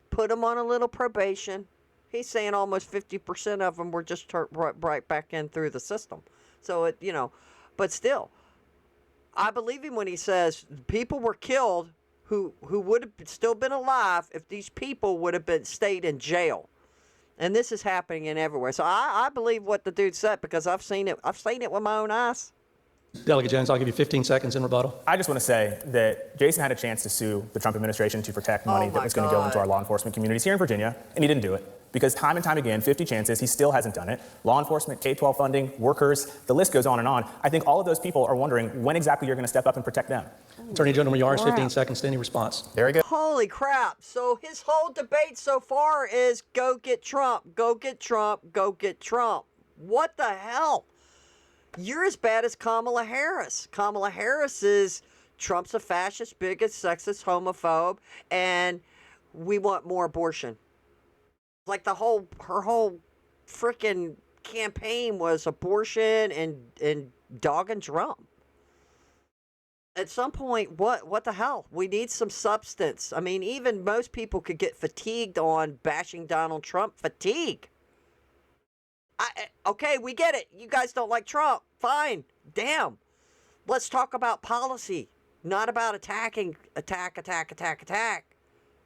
put them on a little probation. He's saying almost 50% of them were just turned right back in through the system. So, but still, I believe him when he says people were killed who would have still been alive if these people would have stayed in jail. And this is happening everywhere. So I believe what the dude said because I've seen it. I've seen it with my own eyes. Delegate Jones, I'll give you 15 seconds in rebuttal. I just want to say that Jason had a chance to sue the Trump administration to protect money that was going to go into our law enforcement communities here in Virginia, and he didn't do it. Because time and time again, 50 chances, he still hasn't done it. Law enforcement, K-12 funding, workers, the list goes on and on. I think all of those people are wondering when exactly you're going to step up and protect them. Attorney General Yaris, 15 seconds to any response. There you go. Holy crap. So his whole debate so far is go get Trump, go get Trump, go get Trump. What the hell? You're as bad as Kamala Harris. Kamala Harris is Trump's a fascist, bigot, sexist, homophobe, and we want more abortion. Like her whole freaking campaign was abortion and dogging Trump. At some point, what the hell? We need some substance. I mean, even most people could get fatigued on bashing Donald Trump. Fatigue. Okay, we get it. You guys don't like Trump. Fine. Damn. Let's talk about policy, not about attack.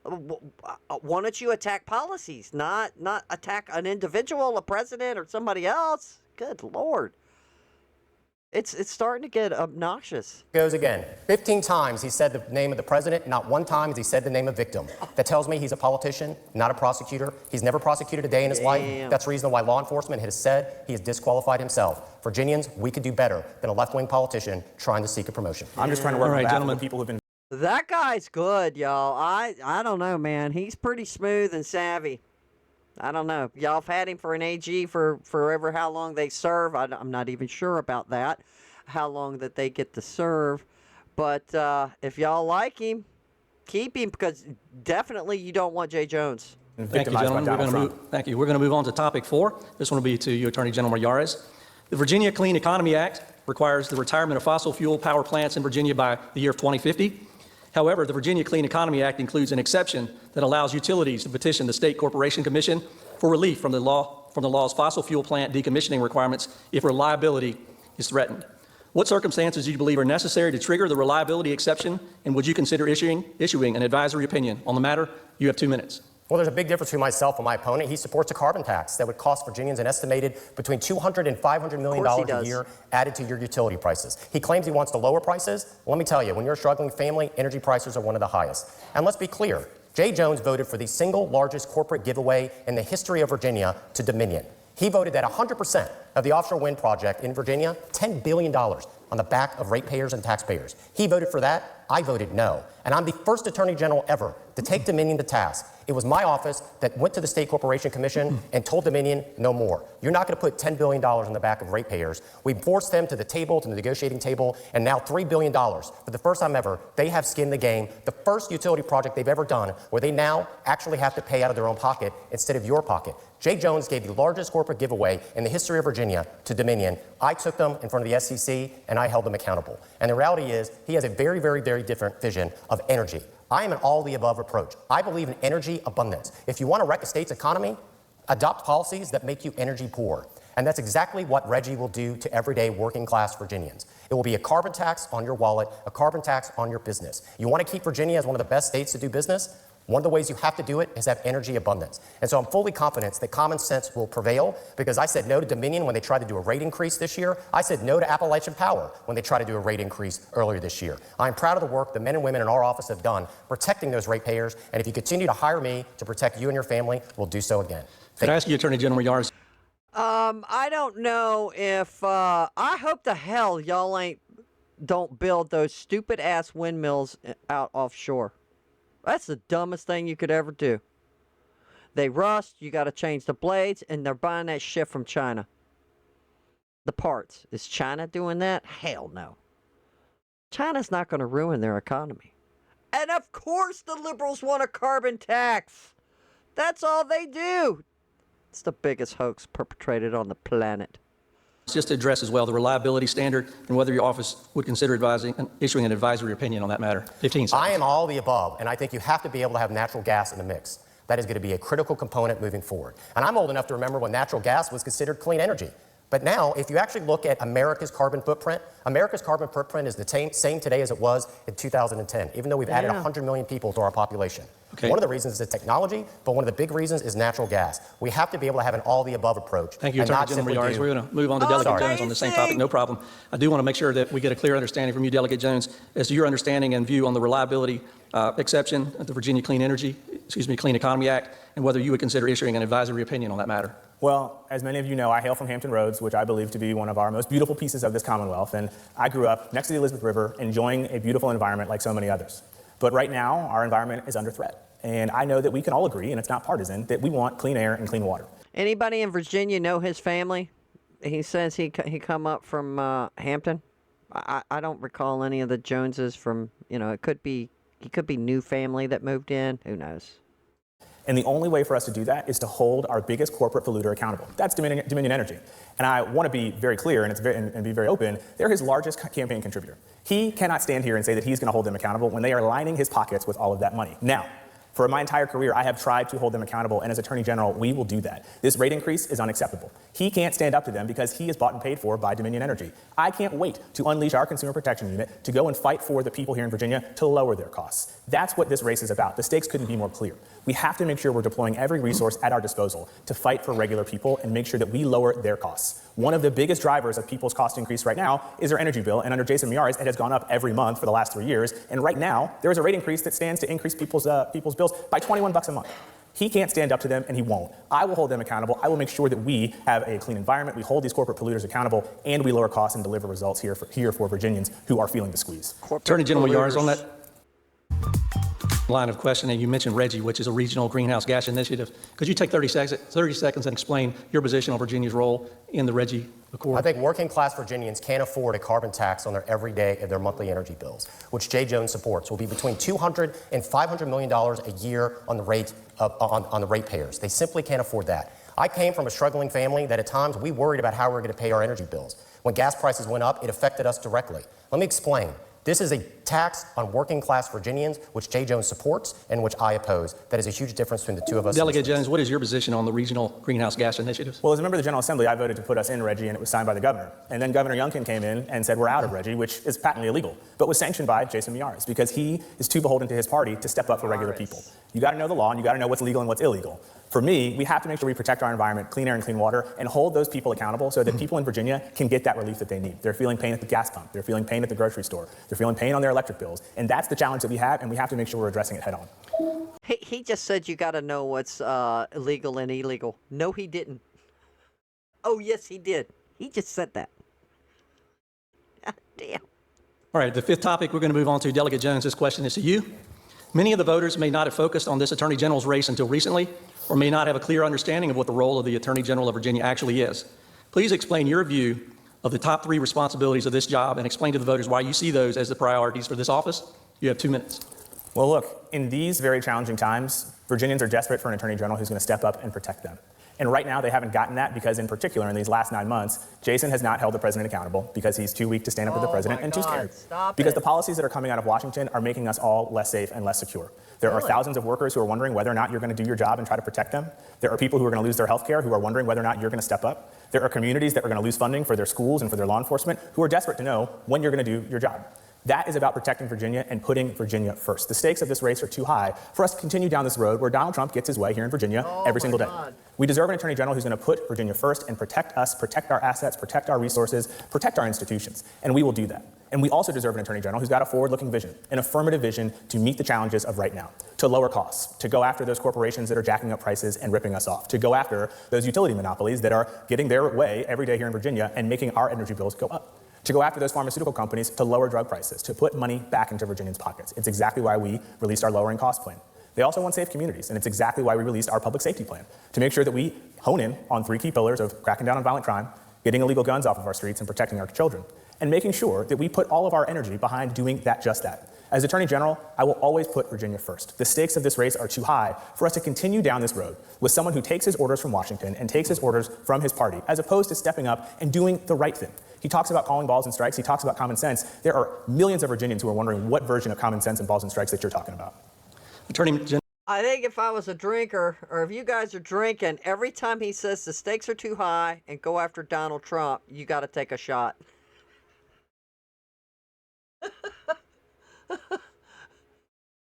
Why don't you attack policies, not attack an individual, a president, or somebody else? Good Lord. It's starting to get obnoxious. Goes again. 15 times he said the name of the president. Not one time has he said the name of victim. That tells me he's a politician, not a prosecutor. He's never prosecuted a day in his life. That's the reason why law enforcement has said he has disqualified himself. Virginians, we could do better than a left-wing politician trying to seek a promotion. I'm just trying to work on behalf of the people who've been. That guy's good, y'all. I don't know, man. He's pretty smooth and savvy. I don't know. Y'all have had him for an AG for forever how long they serve. I'm not even sure about that, how long that they get to serve. But if y'all like him, keep him because definitely you don't want Jay Jones. Thank you, gentlemen. We're going to move on to topic 4. This one will be to you, Attorney General Yaris. The Virginia Clean Economy Act requires the retirement of fossil fuel power plants in Virginia by the year of 2050. However, the Virginia Clean Economy Act includes an exception that allows utilities to petition the State Corporation Commission for relief from the law's fossil fuel plant decommissioning requirements if reliability is threatened. What circumstances do you believe are necessary to trigger the reliability exception, and would you consider issuing an advisory opinion on the matter? You have 2 minutes. Well, there's a big difference between myself and my opponent. He supports a carbon tax that would cost Virginians an estimated between $200 and $500 million a year added to your utility prices. He claims he wants to lower prices. Well, let me tell you, when you're a struggling family, energy prices are one of the highest. And let's be clear, Jay Jones voted for the single largest corporate giveaway in the history of Virginia to Dominion. He voted that 100% of the offshore wind project in Virginia, $10 billion on the back of ratepayers and taxpayers. He voted for that. I voted no. And I'm the first Attorney General ever to take Dominion to task. It was my office that went to the State Corporation Commission and told Dominion no more. You're not going to put $10 billion on the back of ratepayers. We forced them to the table, to the negotiating table, and now $3 billion. For the first time ever, they have skin in the game. The first utility project they've ever done where they now actually have to pay out of their own pocket instead of your pocket. Jay Jones gave the largest corporate giveaway in the history of Virginia to Dominion. I took them in front of the SEC and I held them accountable. And the reality is he has a very, very, very different vision of energy. I am an all-the-above approach. I believe in energy abundance. If you want to wreck a state's economy, adopt policies that make you energy poor. And that's exactly what Reggie will do to everyday working-class Virginians. It will be a carbon tax on your wallet, a carbon tax on your business. You want to keep Virginia as one of the best states to do business? One of the ways you have to do it is have energy abundance. And so I'm fully confident that common sense will prevail because I said no to Dominion when they tried to do a rate increase this year. I said no to Appalachian Power when they tried to do a rate increase earlier this year. I'm proud of the work the men and women in our office have done protecting those ratepayers. And if you continue to hire me to protect you and your family, we'll do so again. Could I ask you, Attorney General Yars? I don't know if, I hope the hell y'all don't build those stupid ass windmills out offshore. That's the dumbest thing you could ever do. They rust, you got to change the blades, and they're buying that shit from China. The parts. Is China doing that? Hell no. China's not going to ruin their economy. And of course the liberals want a carbon tax. That's all they do. It's the biggest hoax perpetrated on the planet. Just to address as well the reliability standard and whether your office would consider issuing an advisory opinion on that matter. 15 seconds. I am all the above, and I think you have to be able to have natural gas in the mix. That is going to be a critical component moving forward. And I'm old enough to remember when natural gas was considered clean energy. But now, if you actually look at America's carbon footprint is the same today as it was in 2010, even though we've added 100 million people to our population. Okay. One of the reasons is the technology, but one of the big reasons is natural gas. We have to be able to have an all-the-above approach. Thank you, Attorney General Yars. We're going to move on to Delegate Jones on the same topic. No problem. I do want to make sure that we get a clear understanding from you, Delegate Jones, as to your understanding and view on the reliability exception of the Virginia Clean Economy Act, and whether you would consider issuing an advisory opinion on that matter. Well, as many of you know, I hail from Hampton Roads, which I believe to be one of our most beautiful pieces of this Commonwealth, and I grew up next to the Elizabeth River, enjoying a beautiful environment like so many others. But right now, our environment is under threat, and I know that we can all agree, and it's not partisan, that we want clean air and clean water. Anybody in Virginia know his family? He says he come up from Hampton. I don't recall any of the Joneses from, he could be new family that moved in. Who knows? And the only way for us to do that is to hold our biggest corporate polluter accountable. That's Dominion Energy. And I want to be very clear and be very open. They're his largest campaign contributor. He cannot stand here and say that he's going to hold them accountable when they are lining his pockets with all of that money. Now, for my entire career, I have tried to hold them accountable, and as Attorney General, we will do that. This rate increase is unacceptable. He can't stand up to them because he is bought and paid for by Dominion Energy. I can't wait to unleash our Consumer Protection Unit to go and fight for the people here in Virginia to lower their costs. That's what this race is about. The stakes couldn't be more clear. We have to make sure we're deploying every resource at our disposal to fight for regular people and make sure that we lower their costs. One of the biggest drivers of people's cost increase right now is their energy bill, and under Jason Miyares, it has gone up every month for the last 3 years. And right now, there is a rate increase that stands to increase people's bills by $21 a month. He can't stand up to them, and he won't. I will hold them accountable. I will make sure that we have a clean environment, we hold these corporate polluters accountable, and we lower costs and deliver results here for Virginians who are feeling the squeeze. Attorney General Yars, on that line of questioning, you mentioned RGGI, which is a regional greenhouse gas initiative. Could you take 30 seconds and explain your position on Virginia's role in the RGGI Accord? I think working class Virginians can't afford a carbon tax on their monthly energy bills, which Jay Jones supports. Will be between $200 and $500 million a year on the ratepayers. They simply can't afford that. I came from a struggling family that at times we worried about how we were going to pay our energy bills. When gas prices went up, it affected us directly. Let me explain. This is a tax on working class Virginians, which Jay Jones supports and which I oppose. That is a huge difference between the two of us. Delegate Jones, what is your position on the regional greenhouse gas initiatives? Well, as a member of the General Assembly, I voted to put us in RGGI, and it was signed by the governor. And then Governor Youngkin came in and said we're out of RGGI, which is patently illegal, but was sanctioned by Jason Miyares because he is too beholden to his party to step up for regular people. You got to know the law, and you got to know what's legal and what's illegal. For me, we have to make sure we protect our environment, clean air and clean water, and hold those people accountable so that people in Virginia can get that relief that they need. They're feeling pain at the gas pump. They're feeling pain at the grocery store. They're feeling pain on their electric bills. And that's the challenge that we have, and we have to make sure we're addressing it head on. He just said you got to know what's illegal and illegal. No, he didn't. Oh, yes, he did. He just said that. God damn. All right, the fifth topic we're going to move on to, Delegate Jones, this question is to you. Many of the voters may not have focused on this Attorney General's race until recently, or may not have a clear understanding of what the role of the Attorney General of Virginia actually is. Please explain your view of the top 3 responsibilities of this job and explain to the voters why you see those as the priorities for this office. You have 2 minutes. Well, look, in these very challenging times, Virginians are desperate for an Attorney General who's going to step up and protect them. And right now, they haven't gotten that because, in particular, in these last 9 months, Jason has not held the president accountable because he's too weak to stand up to the president and too scared. Because the policies that are coming out of Washington are making us all less safe and less secure. There are thousands of workers who are wondering whether or not you're going to do your job and try to protect them. There are people who are going to lose their health care who are wondering whether or not you're going to step up. There are communities that are going to lose funding for their schools and for their law enforcement who are desperate to know when you're going to do your job. That is about protecting Virginia and putting Virginia first. The stakes of this race are too high for us to continue down this road where Donald Trump gets his way here in Virginia every single day. We deserve an Attorney General who's going to put Virginia first and protect us, protect our assets, protect our resources, protect our institutions, and we will do that. And we also deserve an Attorney General who's got a forward-looking vision, an affirmative vision to meet the challenges of right now, to lower costs, to go after those corporations that are jacking up prices and ripping us off, to go after those utility monopolies that are getting their way every day here in Virginia and making our energy bills go up, to go after those pharmaceutical companies to lower drug prices, to put money back into Virginians' pockets. It's exactly why we released our lowering cost plan. They also want safe communities, and it's exactly why we released our public safety plan, to make sure that we hone in on 3 key pillars of cracking down on violent crime, getting illegal guns off of our streets, and protecting our children, and making sure that we put all of our energy behind doing just that. As Attorney General, I will always put Virginia first. The stakes of this race are too high for us to continue down this road with someone who takes his orders from Washington and takes his orders from his party, as opposed to stepping up and doing the right thing. He talks about calling balls and strikes. He talks about common sense. There are millions of Virginians who are wondering what version of common sense and balls and strikes that you're talking about. Attorney General. I think if I was a drinker, or if you guys are drinking, every time he says the stakes are too high and go after Donald Trump, you got to take a shot.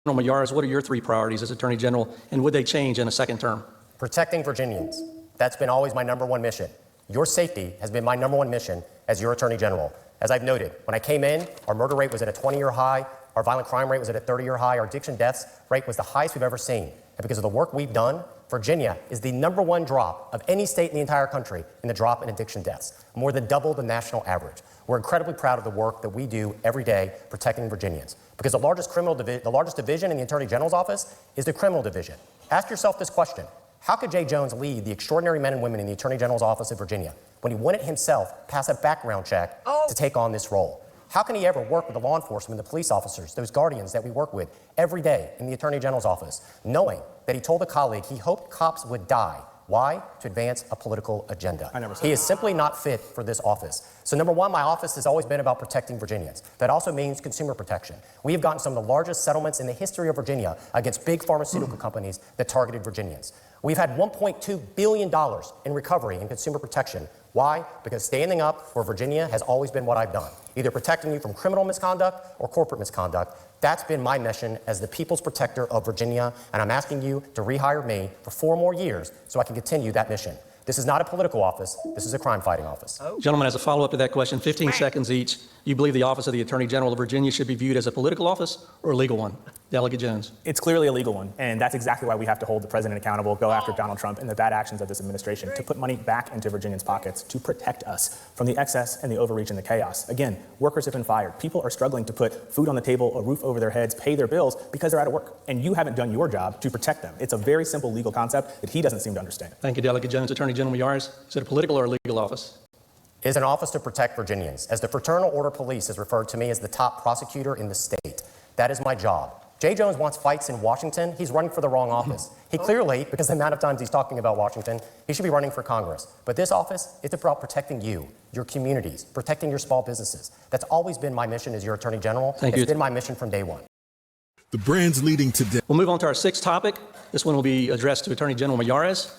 General Miyares, what are your 3 priorities as Attorney General, and would they change in a second term? Protecting Virginians. That's been always my number 1 mission. Your safety has been my number 1 mission as your Attorney General. As I've noted, when I came in, our murder rate was at a 20-year high, our violent crime rate was at a 30-year high, our addiction deaths rate was the highest we've ever seen. And because of the work we've done, Virginia is the number 1 drop of any state in the entire country in the drop in addiction deaths, more than double the national average. We're incredibly proud of the work that we do every day protecting Virginians. Because the largest division in the Attorney General's office is the criminal division. Ask yourself this question. How could Jay Jones lead the extraordinary men and women in the Attorney General's office of Virginia when he wouldn't himself pass a background check to take on this role? How can he ever work with the law enforcement, the police officers, those guardians that we work with every day in the Attorney General's office, knowing that he told a colleague he hoped cops would die? Why? To advance a political agenda. He is simply not fit for this office. So number 1, my office has always been about protecting Virginians. That also means consumer protection. We have gotten some of the largest settlements in the history of Virginia against big pharmaceutical companies that targeted Virginians. We've had $1.2 billion in recovery in consumer protection. Why? Because standing up for Virginia has always been what I've done, either protecting you from criminal misconduct or corporate misconduct. That's been my mission as the people's protector of Virginia, and I'm asking you to rehire me for 4 more years so I can continue that mission. This is not a political office. This is a crime-fighting office. Gentlemen, as a follow-up to that question, 15 seconds each. You believe the office of the Attorney General of Virginia should be viewed as a political office or a legal one? Delegate Jones. It's clearly a legal one, and that's exactly why we have to hold the president accountable, go after Donald Trump and the bad actions of this administration, to put money back into Virginians' pockets, to protect us from the excess and the overreach and the chaos. Again, workers have been fired. People are struggling to put food on the table, a roof over their heads, pay their bills because they're out of work, and you haven't done your job to protect them. It's a very simple legal concept that he doesn't seem to understand. Thank you, Delegate Jones. Attorney General Miyares, is it a political or a legal office? It is an office to protect Virginians. As the Fraternal Order Police has referred to me as the top prosecutor in the state. That is my job, Jay Jones wants fights in Washington. He's running for the wrong office. He clearly, because the amount of times he's talking about Washington, he should be running for Congress. But this office, it's about protecting you, your communities, protecting your small businesses. That's always been my mission as your Attorney General. Thank you. It's been my mission from day one. The brands leading today. We'll move on to our sixth topic. This one will be addressed to Attorney General Mayorkas.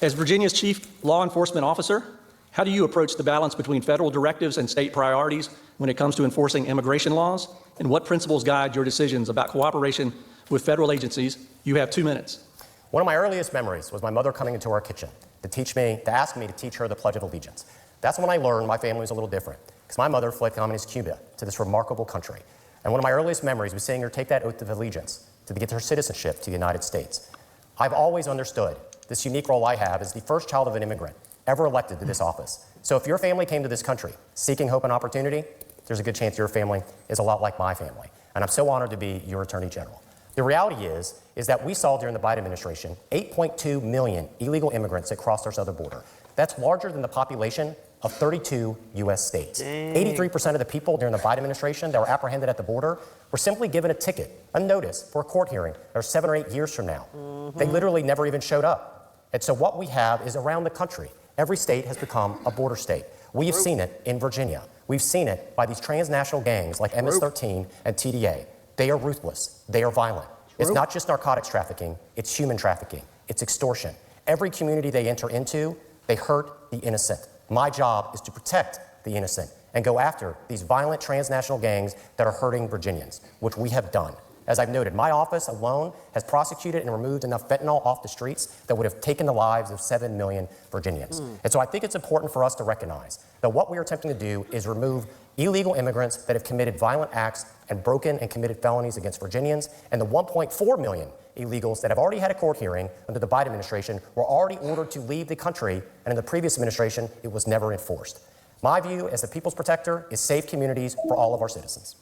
As Virginia's chief law enforcement officer, how do you approach the balance between federal directives and state priorities when it comes to enforcing immigration laws? And what principles guide your decisions about cooperation with federal agencies? You have 2 minutes. One of my earliest memories was my mother coming into our kitchen to ask me to teach her the Pledge of Allegiance. That's when I learned my family was a little different, because my mother fled communist Cuba to this remarkable country. And one of my earliest memories was seeing her take that oath of allegiance to get her citizenship to the United States. I've always understood this unique role I have as the first child of an immigrant ever elected to this office. So if your family came to this country seeking hope and opportunity, there's a good chance your family is a lot like my family. And I'm so honored to be your Attorney General. The reality is that we saw during the Biden administration 8.2 million illegal immigrants that crossed our southern border. That's larger than the population of 32 U.S. states. 83% of the people during the Biden administration that were apprehended at the border were simply given a ticket, a notice for a court hearing, or 7 or 8 years from now. They literally never even showed up. And so what we have is around the country, every state has become a border state. We have seen it in Virginia. We've seen it by these transnational gangs like MS-13 and TDA. They are ruthless. They are violent. It's not just narcotics trafficking. It's human trafficking. It's extortion. Every community they enter into, they hurt the innocent. My job is to protect the innocent and go after these violent transnational gangs that are hurting Virginians, which we have done. As I've noted, my office alone has prosecuted and removed enough fentanyl off the streets that would have taken the lives of 7 million Virginians. And so I think it's important for us to recognize that what we are attempting to do is remove illegal immigrants that have committed violent acts and broken and committed felonies against Virginians, and the 1.4 million illegals that have already had a court hearing under the Biden administration were already ordered to leave the country, and in the previous administration, it was never enforced. My view as the people's protector is safe communities for all of our citizens.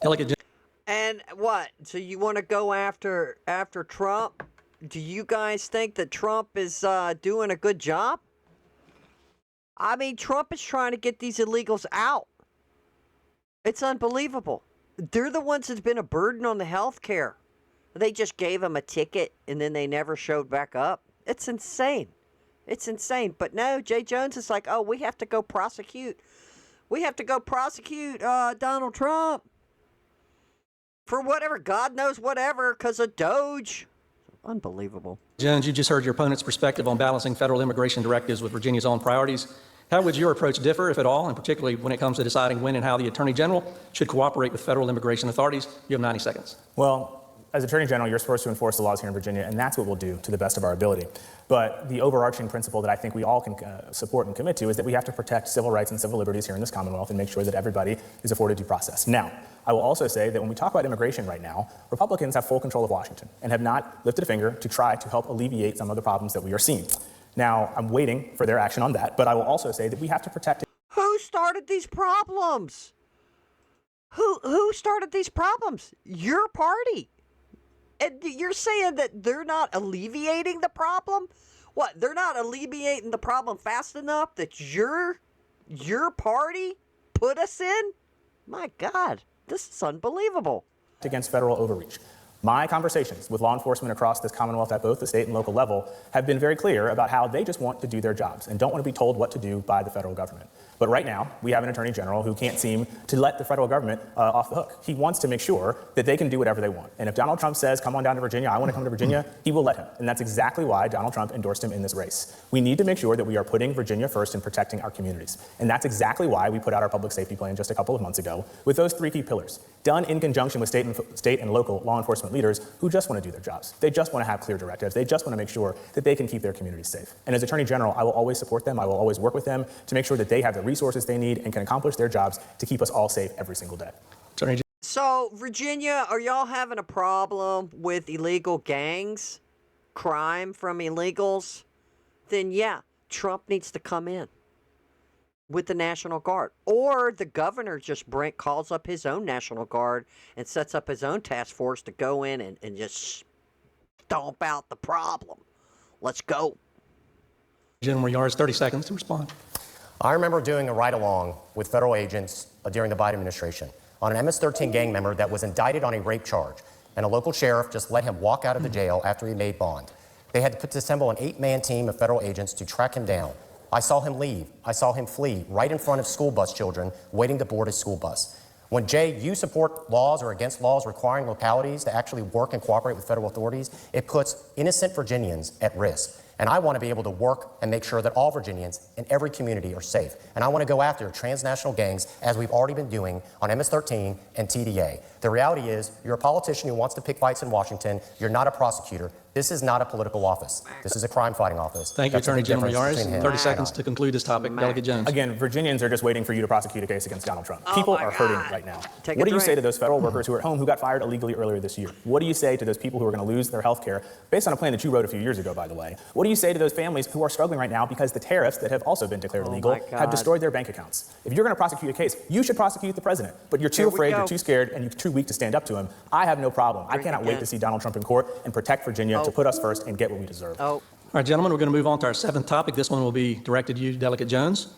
Delegate And what? So you want to go after Trump? Do you guys think that Trump is doing a good job? I mean, Trump is trying to get these illegals out. It's unbelievable. They're the ones that's been a burden on the health care. They just gave them a ticket and then they never showed back up. It's insane. It's insane. But no, Jay Jones is like, oh, we have to go prosecute. We have to go prosecute Donald Trump for whatever, God knows whatever, because of Doge. Unbelievable. Jones, you just heard your opponent's perspective on balancing federal immigration directives with Virginia's own priorities. How would your approach differ, if at all, and particularly when it comes to deciding when and how the Attorney General should cooperate with federal immigration authorities? You have 90 seconds. Well, as Attorney General, you're supposed to enforce the laws here in Virginia, and that's what we'll do to the best of our ability. But the overarching principle that I think we all can support and commit to is that we have to protect civil rights and civil liberties here in this Commonwealth and make sure that everybody is afforded due process. Now, I will also say that when we talk about immigration right now, Republicans have full control of Washington and have not lifted a finger to try to help alleviate some of the problems that we are seeing. Now, I'm waiting for their action on that, but I will also say that we have to protect. Who started these problems? Who started these problems? Your party. And you're saying that they're not alleviating the problem? What, they're not alleviating the problem fast enough that your party put us in? My God, this is unbelievable. Against federal overreach. My conversations with law enforcement across this Commonwealth at both the state and local level have been very clear about how they just want to do their jobs and don't want to be told what to do by the federal government. But right now, we have an Attorney General who can't seem to let the federal government off the hook. He wants to make sure that they can do whatever they want. And if Donald Trump says, come on down to Virginia, I want to come to Virginia, he will let him. And that's exactly why Donald Trump endorsed him in this race. We need to make sure that we are putting Virginia first and protecting our communities. And that's exactly why we put out our public safety plan just a couple of months ago with those 3 key pillars, done in conjunction with state and local law enforcement leaders who just want to do their jobs. They just want to have clear directives. They just want to make sure that they can keep their communities safe. And as Attorney General, I will always support them. I will always work with them to make sure that they have the resources they need and can accomplish their jobs to keep us all safe every single day. So, Virginia, are y'all having a problem with illegal gangs, crime from illegals? Then yeah, Trump needs to come in with the National Guard. Or the governor just calls up his own National Guard and sets up his own task force to go in and just stomp out the problem. Let's go. General Mayorkas, 30 seconds to respond. I remember doing a ride-along with federal agents during the Biden administration on an MS-13 gang member that was indicted on a rape charge. and a local sheriff just let him walk out of the jail after he made bond. They had to assemble an 8-man team of federal agents to track him down. I saw him leave. I saw him flee right in front of school bus children waiting to board his school bus. When, Jay, you support laws or against laws requiring localities to actually work and cooperate with federal authorities, it puts innocent Virginians at risk. And I want to be able to work and make sure that all Virginians in every community are safe. And I want to go after transnational gangs, as we've already been doing on MS-13 and TDA. The reality is, you're a politician who wants to pick fights in Washington. You're not a prosecutor. This is not a political office. This is a crime-fighting office. Thank you, That's the Attorney General difference Yaris. between him 30 and seconds I. to conclude this topic. Delegate Jones. Again, Virginians are just waiting for you to prosecute a case against Donald Trump. People my are hurting God. right now. Take a What do you drink. say to those federal workers who are at home who got fired illegally earlier this year? What do you say to those people who are going to lose their health care based on a plan that you wrote a few years ago, by the way? What do you say to those families who are struggling right now because the tariffs that have also been declared illegal my God. have destroyed their bank accounts? If you're going to prosecute a case, you should prosecute the president. But you're too Here we afraid, go. you're too scared, and you're too weak to stand up to him. I have no problem. I Drink cannot wait again. to see Donald Trump in court and protect Virginia to put us first and get what we deserve. Oh, All right, gentlemen, we're going to move on to our 7th topic. This one will be directed to you, Delegate Jones.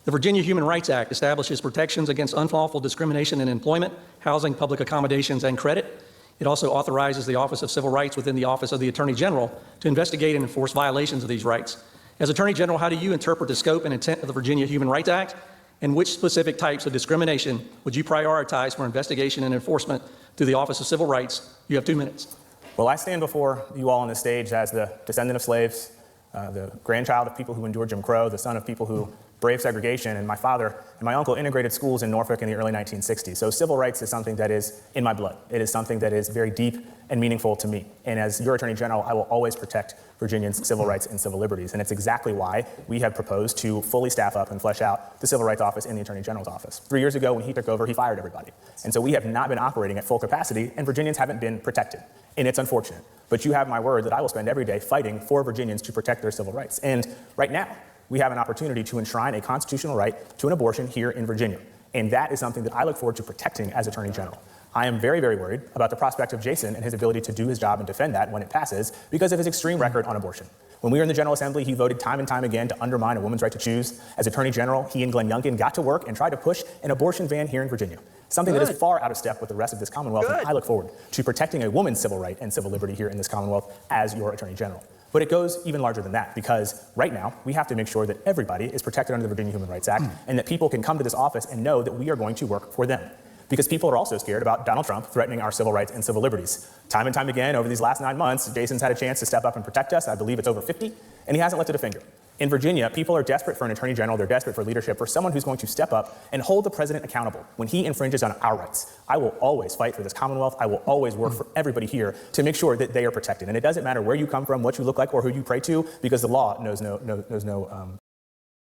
The Virginia Human Rights Act establishes protections against unlawful discrimination in employment, housing, public accommodations, and credit. It also authorizes the Office of Civil Rights within the Office of the Attorney General to investigate and enforce violations of these rights. As Attorney General, how do you interpret the scope and intent of the Virginia Human Rights Act, and which specific types of discrimination would you prioritize for investigation and enforcement through the Office of Civil Rights? You have 2 minutes. Well, I stand before you all on this stage as the descendant of slaves, the grandchild of people who endured Jim Crow, the son of people who braved segregation, and my father and my uncle integrated schools in Norfolk in the early 1960s. So civil rights is something that is in my blood. It is something that is very deep and meaningful to me. And as your Attorney General, I will always protect Virginians' civil rights and civil liberties. And it's exactly why we have proposed to fully staff up and flesh out the Civil Rights Office in the Attorney General's office. 3 years ago, when he took over, he fired everybody. And so we have not been operating at full capacity, and Virginians haven't been protected. And it's unfortunate. But you have my word that I will spend every day fighting for Virginians to protect their civil rights. And right now, we have an opportunity to enshrine a constitutional right to an abortion here in Virginia. And that is something that I look forward to protecting as Attorney General. I am very, very worried about the prospect of Jason and his ability to do his job and defend that when it passes because of his extreme record on abortion. When we were in the General Assembly, he voted time and time again to undermine a woman's right to choose. As Attorney General, he and Glenn Youngkin got to work and tried to push an abortion ban here in Virginia, something that is far out of step with the rest of this Commonwealth. And I look forward to protecting a woman's civil right and civil liberty here in this Commonwealth as your Attorney General. But it goes even larger than that, because right now we have to make sure that everybody is protected under the Virginia Human Rights Act and that people can come to this office and know that we are going to work for them. Because people are also scared about Donald Trump threatening our civil rights and civil liberties. Time and time again, over these last 9 months, Jason's had a chance to step up and protect us. I believe it's over 50, and he hasn't lifted a finger. In Virginia, people are desperate for an Attorney General. They're desperate for leadership, for someone who's going to step up and hold the president accountable when he infringes on our rights. I will always fight for this Commonwealth. I will always work for everybody here to make sure that they are protected. And it doesn't matter where you come from, what you look like, or who you pray to, because the law knows no.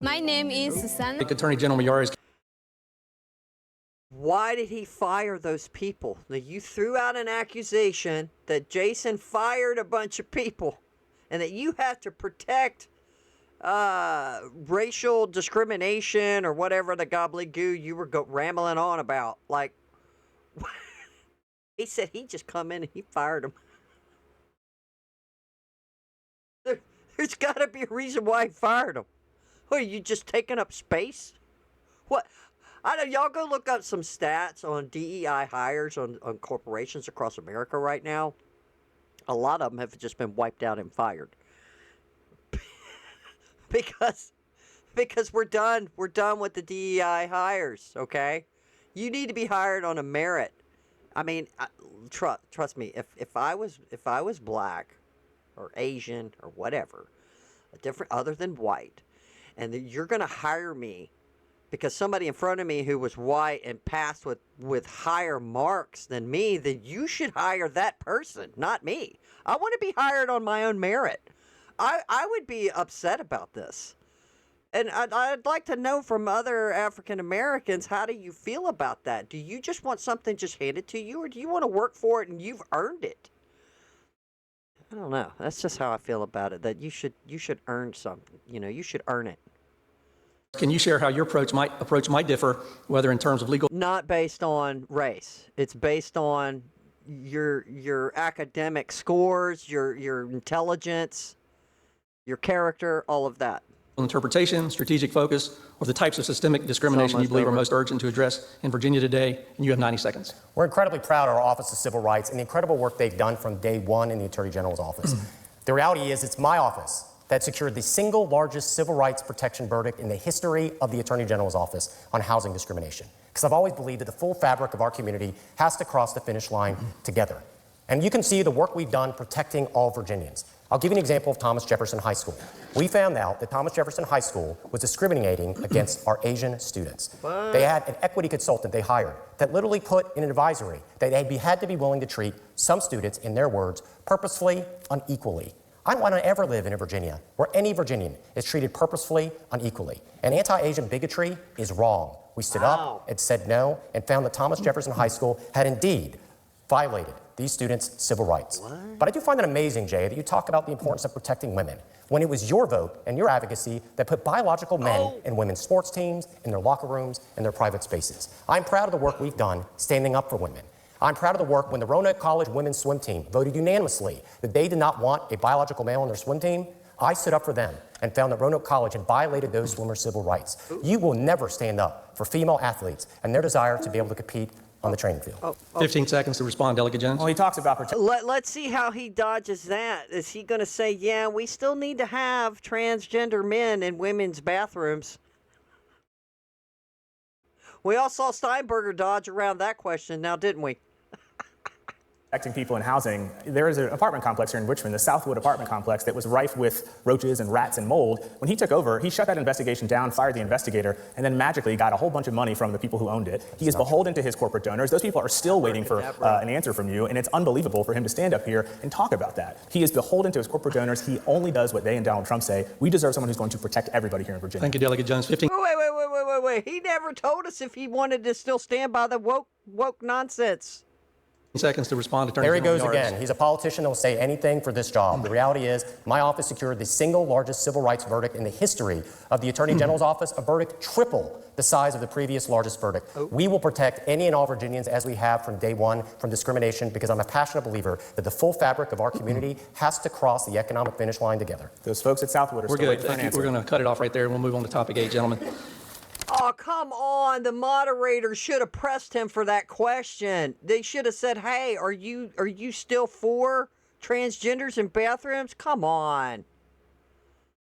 My name is Susanna. Attorney General Yaris. why did he fire those people? Now, you threw out an accusation that Jason fired a bunch of people and that you have to protect racial discrimination or whatever the gobbledygoo you were rambling on about. Like, he said he just come in and he fired him. There's got to be a reason why he fired him. What, are you just taking up space? What? I know, y'all go look up some stats on DEI hires on corporations across America right now. A lot of them have just been wiped out and fired. because we're done. We're done with the DEI hires, okay? You need to be hired on a merit. I mean, trust me, if I was black or Asian or whatever, different other than white, and you're going to hire me because somebody in front of me who was white and passed with higher marks than me, then you should hire that person, not me. I want to be hired on my own merit. I would be upset about this. And I'd like to know from other African Americans, how do you feel about that? Do you just want something just handed to you, or do you want to work for it and you've earned it? I don't know. That's just how I feel about it, that you should earn something. You know, you should earn it. Can you share how your approach might differ, whether in terms of legal? Not based on race. It's based on your academic scores, your intelligence, your character, all of that. interpretation, strategic focus, or the types of systemic discrimination you believe are most urgent to address in Virginia today, and you have 90 seconds. We're incredibly proud of our Office of Civil Rights and the incredible work they've done from day one in the Attorney General's office. The reality is it's my office that secured the single largest civil rights protection verdict in the history of the Attorney General's office on housing discrimination. Because I've always believed that the full fabric of our community has to cross the finish line together. And you can see the work we've done protecting all Virginians. I'll give you an example of Thomas Jefferson High School. We found out that Thomas Jefferson High School was discriminating against our Asian students. They had an equity consultant they hired that literally put in an advisory that they had to be willing to treat some students, in their words, purposefully unequally. I don't want to ever live in a Virginia where any Virginian is treated purposefully unequally. And anti-Asian bigotry is wrong. We stood up and said no and found that Thomas Jefferson High School had indeed violated these students' civil rights. But I do find it amazing, Jay, that you talk about the importance of protecting women when it was your vote and your advocacy that put biological men in women's sports teams, in their locker rooms, in their private spaces. I'm proud of the work we've done standing up for women. I'm proud of the work when the Roanoke College women's swim team voted unanimously that they did not want a biological male on their swim team. I stood up for them and found that Roanoke College had violated those swimmers' civil rights. You will never stand up for female athletes and their desire to be able to compete on the training field. 15 seconds to respond, Delegate Jones. Well, he talks about protecting. Let's see how he dodges that. Is he going to say, yeah, we still need to have transgender men in women's bathrooms? We all saw Steinberger dodge around that question now, didn't we? Protecting people in housing. There is an apartment complex here in Richmond, the Southwood apartment complex, that was rife with roaches and rats and mold. When he took over, he shut that investigation down, fired the investigator, and then magically got a whole bunch of money from the people who owned it. He is beholden to his corporate donors. Those people are still waiting for an answer from you, and it's unbelievable for him to stand up here and talk about that. He is beholden to his corporate donors. He only does what they and Donald Trump say. We deserve someone who's going to protect everybody here in Virginia. Thank you, Delegate Jones. 15 Wait. He never told us if he wanted to still stand by the woke nonsense. seconds to respond. Attorney There he General goes Yares. again. He's a politician that will say anything for this job. The reality is, my office secured the single largest civil rights verdict in the history of the Attorney General's office, a verdict triple the size of the previous largest verdict. We will protect any and all Virginians, as we have from day one, from discrimination, because I'm a passionate believer that the full fabric of our community has to cross the economic finish line together. Those folks at Southwood are We're still good. waiting for an Thank you. answer. We're going to cut it off right there, and we'll move on to topic 8, gentlemen. Oh, come on. The moderator should have pressed him for that question. They should have said, hey, are you still for transgenders in bathrooms? Come on.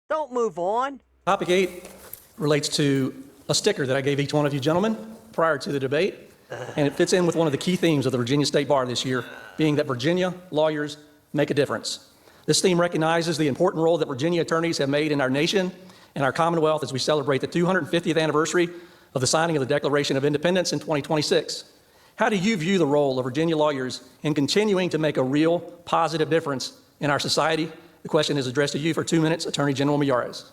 Don't move on. Topic 8 relates to a sticker that I gave each one of you gentlemen prior to the debate, and it fits in with one of the key themes of the Virginia State Bar this year, being that Virginia lawyers make a difference. This theme recognizes the important role that Virginia attorneys have made in our nation and our Commonwealth as we celebrate the 250th anniversary of the signing of the Declaration of Independence in 2026. How do you view the role of Virginia lawyers in continuing to make a real positive difference in our society? The question is addressed to you for 2 minutes, Attorney General Miyares.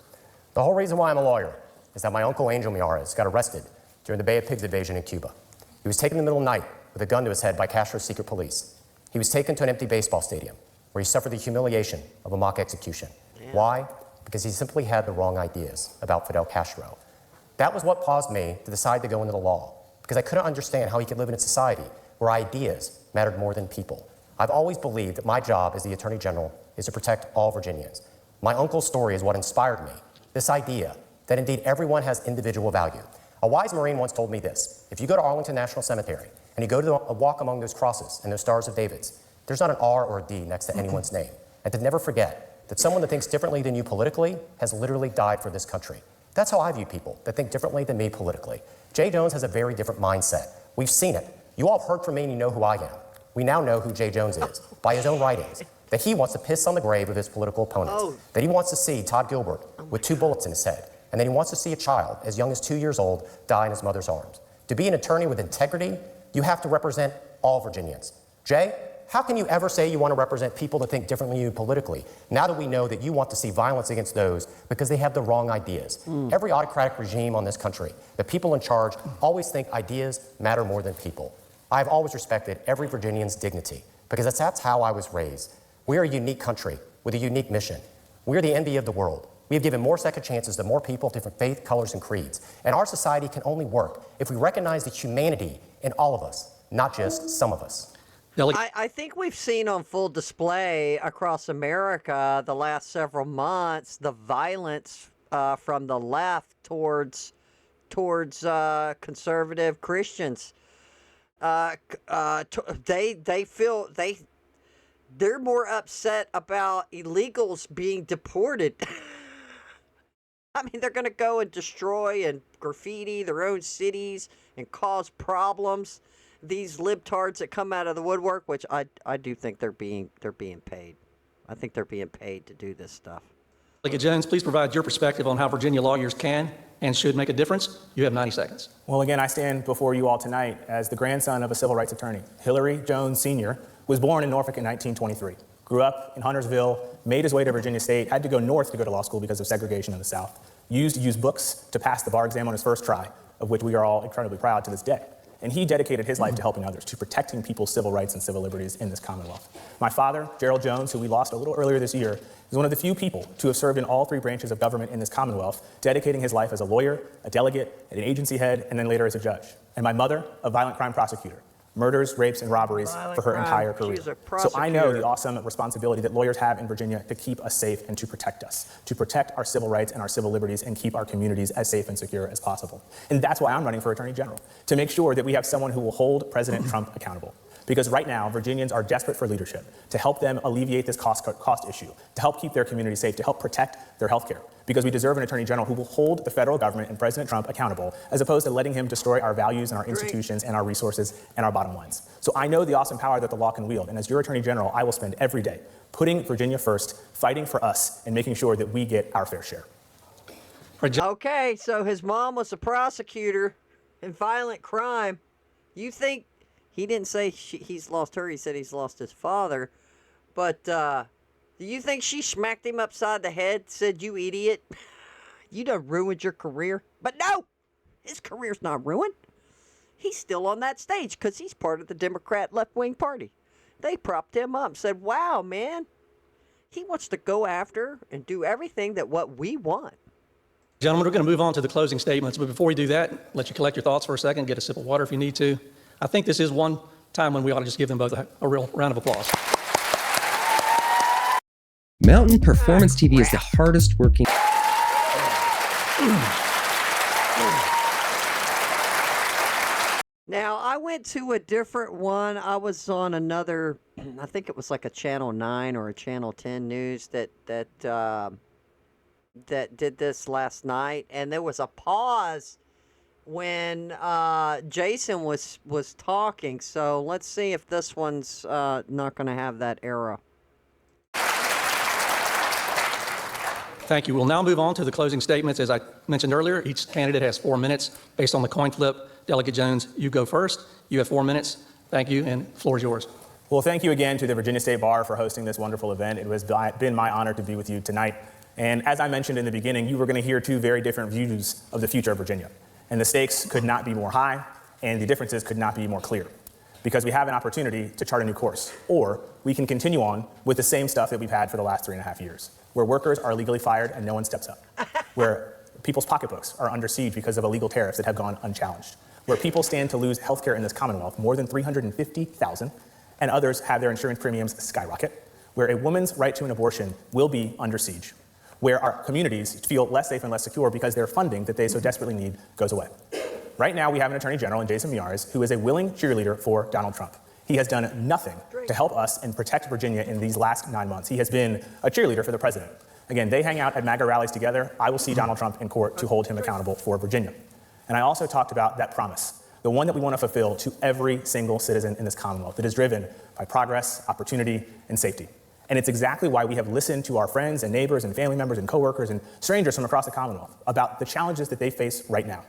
The whole reason why I'm a lawyer is that my uncle Angel Miyares got arrested during the Bay of Pigs invasion in Cuba. He was taken in the middle of the night with a gun to his head by Castro's secret police. He was taken to an empty baseball stadium where he suffered the humiliation of a mock execution. Yeah. Why? Because he simply had the wrong ideas about Fidel Castro. That was what caused me to decide to go into the law, because I couldn't understand how he could live in a society where ideas mattered more than people. I've always believed that my job as the Attorney General is to protect all Virginians. My uncle's story is what inspired me, this idea that indeed everyone has individual value. A wise Marine once told me this: if you go to Arlington National Cemetery and you go to a walk among those crosses and those stars of David's, there's not an R or a D next to anyone's name. And to never forget that someone that thinks differently than you politically has literally died for this country. That's how I view people that think differently than me politically. Jay Jones has a very different mindset. We've seen it. You all have heard from me and you know who I am. We now know who Jay Jones is by his own writings, that he wants to piss on the grave of his political opponents, that he wants to see Todd Gilbert with 2 bullets in his head, and that he wants to see a child as young as 2 years old die in his mother's arms. To be an attorney with integrity, you have to represent all Virginians. Jay, how can you ever say you want to represent people that think differently than you politically, now that we know that you want to see violence against those because they have the wrong ideas? Every autocratic regime on this country, the people in charge always think ideas matter more than people. I've always respected every Virginian's dignity, because that's how I was raised. We are a unique country with a unique mission. We are the envy of the world. We have given more second chances to more people of different faith, colors, and creeds. And our society can only work if we recognize the humanity in all of us, not just some of us. I think we've seen on full display across America the last several months the violence from the left towards conservative Christians. They're more upset about illegals being deported. I mean, they're going to go and destroy and graffiti their own cities and cause problems. These libtards that come out of the woodwork, which I do think they're being paid. I think they're being paid to do this stuff. Delegate Jones, please provide your perspective on how Virginia lawyers can and should make a difference. You have 90 seconds. Well, again, I stand before you all tonight as the grandson of a civil rights attorney. Hillary Jones Sr. was born in Norfolk in 1923, grew up in Huntersville, made his way to Virginia State, had to go north to go to law school because of segregation in the South, used books to pass the bar exam on his first try, of which we are all incredibly proud to this day. And he dedicated his life to helping others, to protecting people's civil rights and civil liberties in this Commonwealth. My father, Gerald Jones, who we lost a little earlier this year, is one of the few people to have served in all three branches of government in this Commonwealth, dedicating his life as a lawyer, a delegate, an agency head, and then later as a judge. And my mother, a violent crime prosecutor. Murders, rapes, and robberies for her entire career. So I know the awesome responsibility that lawyers have in Virginia to keep us safe and to protect us, to protect our civil rights and our civil liberties and keep our communities as safe and secure as possible. And that's why I'm running for Attorney General, to make sure that we have someone who will hold President Trump accountable. Because right now, Virginians are desperate for leadership, to help them alleviate this cost issue, to help keep their communities safe, to help protect their health care. Because we deserve an Attorney General who will hold the federal government and President Trump accountable, as opposed to letting him destroy our values and our institutions and our resources and our bottom lines. So I know the awesome power that the law can wield, and as your Attorney General, I will spend every day putting Virginia first, fighting for us, and making sure that we get our fair share. Okay, so his mom was a prosecutor in violent crime. You think he didn't say he's lost her, he said he's lost his father. But do you think she smacked him upside the head, said, "You idiot, you done ruined your career"? But no, his career's not ruined. He's still on that stage because he's part of the Democrat left-wing party. They propped him up, said, "Wow, man, he wants to go after and do everything that what we want." Gentlemen, we're going to move on to the closing statements. But before we do that, let you collect your thoughts for a second, get a sip of water if you need to. I think this is one time when we ought to just give them both a real round of applause. Mountain Performance TV is the hardest working. Now, I went to a different one. I was on another, I think it was like a Channel 9 or a Channel 10 news that did this last night, and there was a pause when Jason was talking. So let's see if this one's not going to have that error. Thank you. We'll now move on to the closing statements. As I mentioned earlier, each candidate has 4 minutes based on the coin flip. Delegate Jones, you go first. You have 4 minutes. Thank you, and the floor is yours. Well, thank you again to the Virginia State Bar for hosting this wonderful event. It has been my honor to be with you tonight. And as I mentioned in the beginning, you were going to hear two very different views of the future of Virginia. And the stakes could not be more high, and the differences could not be more clear. Because we have an opportunity to chart a new course. Or we can continue on with the same stuff that we've had for the last 3.5 years, where workers are illegally fired and no one steps up, where people's pocketbooks are under siege because of illegal tariffs that have gone unchallenged, where people stand to lose health care in this Commonwealth, more than 350,000, and others have their insurance premiums skyrocket, where a woman's right to an abortion will be under siege, where our communities feel less safe and less secure because their funding that they so desperately need goes away. Right now, we have an Attorney General in Jason Miyares who is a willing cheerleader for Donald Trump. He has done nothing to help us and protect Virginia in these last 9 months. He has been a cheerleader for the president. Again, they hang out at MAGA rallies together. I will see Donald Trump in court to hold him accountable for Virginia. And I also talked about that promise, the one that we want to fulfill to every single citizen in this Commonwealth that is driven by progress, opportunity, and safety. And it's exactly why we have listened to our friends and neighbors and family members and coworkers and strangers from across the Commonwealth about the challenges that they face right now.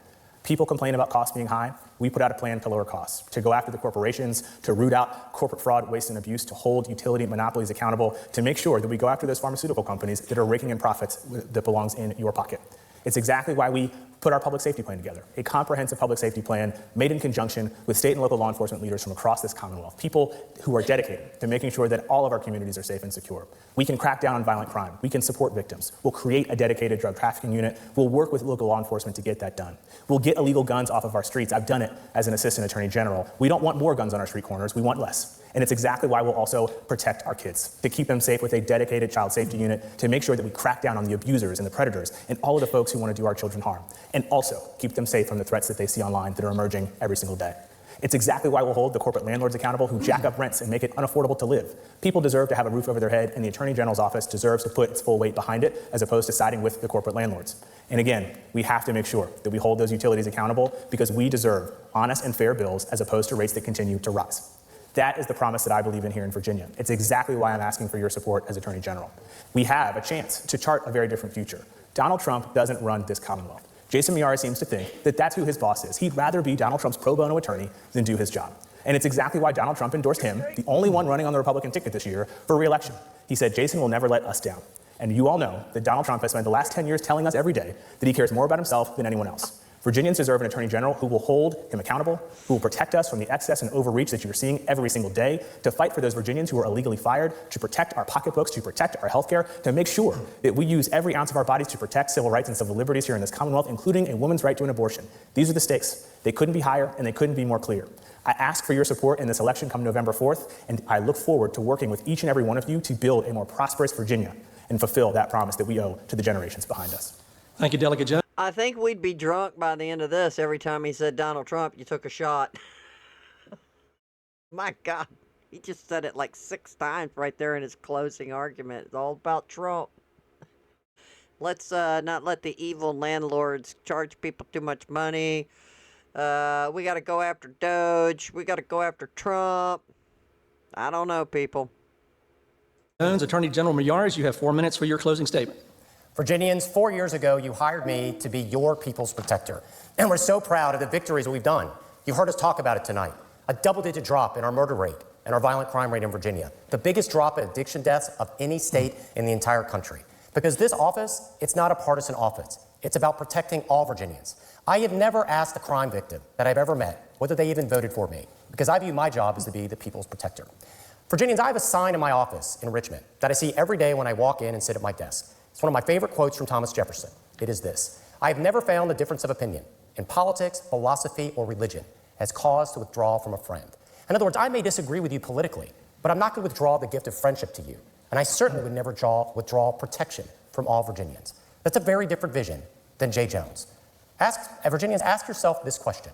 People complain about costs being high. We put out a plan to lower costs, to go after the corporations, to root out corporate fraud, waste, and abuse, to hold utility monopolies accountable, to make sure that we go after those pharmaceutical companies that are raking in profits that belongs in your pocket. It's exactly why we put our public safety plan together, a comprehensive public safety plan made in conjunction with state and local law enforcement leaders from across this Commonwealth, people who are dedicated to making sure that all of our communities are safe and secure. We can crack down on violent crime. We can support victims. We'll create a dedicated drug trafficking unit. We'll work with local law enforcement to get that done. We'll get illegal guns off of our streets. I've done it as an assistant attorney general. We don't want more guns on our street corners. We want less. And it's exactly why we'll also protect our kids, to keep them safe with a dedicated child safety unit, to make sure that we crack down on the abusers and the predators and all of the folks who want to do our children harm, and also keep them safe from the threats that they see online that are emerging every single day. It's exactly why we'll hold the corporate landlords accountable who jack up rents and make it unaffordable to live. People deserve to have a roof over their head, and the Attorney General's office deserves to put its full weight behind it as opposed to siding with the corporate landlords. And again, we have to make sure that we hold those utilities accountable because we deserve honest and fair bills as opposed to rates that continue to rise. That is the promise that I believe in here in Virginia. It's exactly why I'm asking for your support as Attorney General. We have a chance to chart a very different future. Donald Trump doesn't run this Commonwealth. Jason Miyares seems to think that that's who his boss is. He'd rather be Donald Trump's pro bono attorney than do his job. And it's exactly why Donald Trump endorsed him, the only one running on the Republican ticket this year, for re-election. He said, Jason will never let us down. And you all know that Donald Trump has spent the last 10 years telling us every day that he cares more about himself than anyone else. Virginians deserve an attorney general who will hold him accountable, who will protect us from the excess and overreach that you're seeing every single day, to fight for those Virginians who are illegally fired, to protect our pocketbooks, to protect our health care, to make sure that we use every ounce of our bodies to protect civil rights and civil liberties here in this Commonwealth, including a woman's right to an abortion. These are the stakes. They couldn't be higher and they couldn't be more clear. I ask for your support in this election come November 4th, and I look forward to working with each and every one of you to build a more prosperous Virginia and fulfill that promise that we owe to the generations behind us. Thank you, Delegate Jones. I think we'd be drunk by the end of this. Every time he said Donald Trump, you took a shot. My God, he just said it like 6 times right there in his closing argument. It's all about Trump. Let's not let the evil landlords charge people too much money. We got to go after Doge. We got to go after Trump. I don't know, people. Jones, Attorney General Miyares, you have 4 minutes for your closing statement. Virginians, 4 years ago, you hired me to be your people's protector. And we're so proud of the victories we've done. You heard us talk about it tonight. A double-digit drop in our murder rate and our violent crime rate in Virginia. The biggest drop in addiction deaths of any state in the entire country. Because this office, it's not a partisan office. It's about protecting all Virginians. I have never asked a crime victim that I've ever met whether they even voted for me, because I view my job as to be the people's protector. Virginians, I have a sign in my office in Richmond that I see every day when I walk in and sit at my desk. It's one of my favorite quotes from Thomas Jefferson. It is this: I have never found the difference of opinion in politics, philosophy, or religion as cause to withdraw from a friend. In other words, I may disagree with you politically, but I'm not going to withdraw the gift of friendship to you. And I certainly would never withdraw protection from all Virginians. That's a very different vision than Jay Jones. Virginians, ask yourself this question.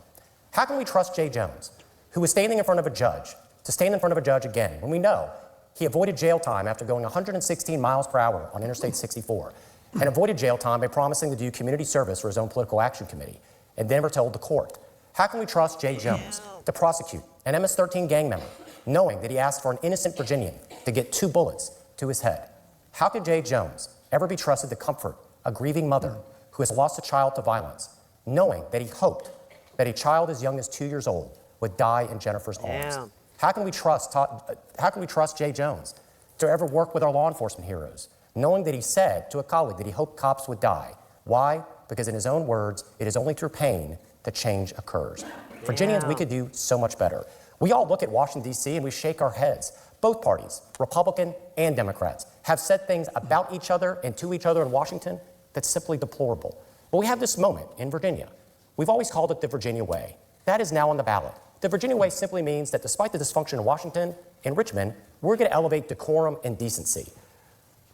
How can we trust Jay Jones, who was standing in front of a judge, to stand in front of a judge again when we know he avoided jail time after going 116 miles per hour on Interstate 64 and avoided jail time by promising to do community service for his own political action committee and never told the court? How can we trust Jay Jones to prosecute an MS-13 gang member knowing that he asked for an innocent Virginian to get 2 bullets to his head? How could Jay Jones ever be trusted to comfort a grieving mother who has lost a child to violence, knowing that he hoped that a child as young as 2 years old would die in Jennifer's arms? How can we trust Jay Jones to ever work with our law enforcement heroes, knowing that he said to a colleague that he hoped cops would die? Why? Because in his own words, it is only through pain that change occurs. Virginians, we could do so much better. We all look at Washington, D.C., and we shake our heads. Both parties, Republican and Democrats, have said things about each other and to each other in Washington that's simply deplorable. But we have this moment in Virginia. We've always called it the Virginia way. That is now on the ballot. The Virginia way simply means that despite the dysfunction in Washington, in Richmond, we're going to elevate decorum and decency.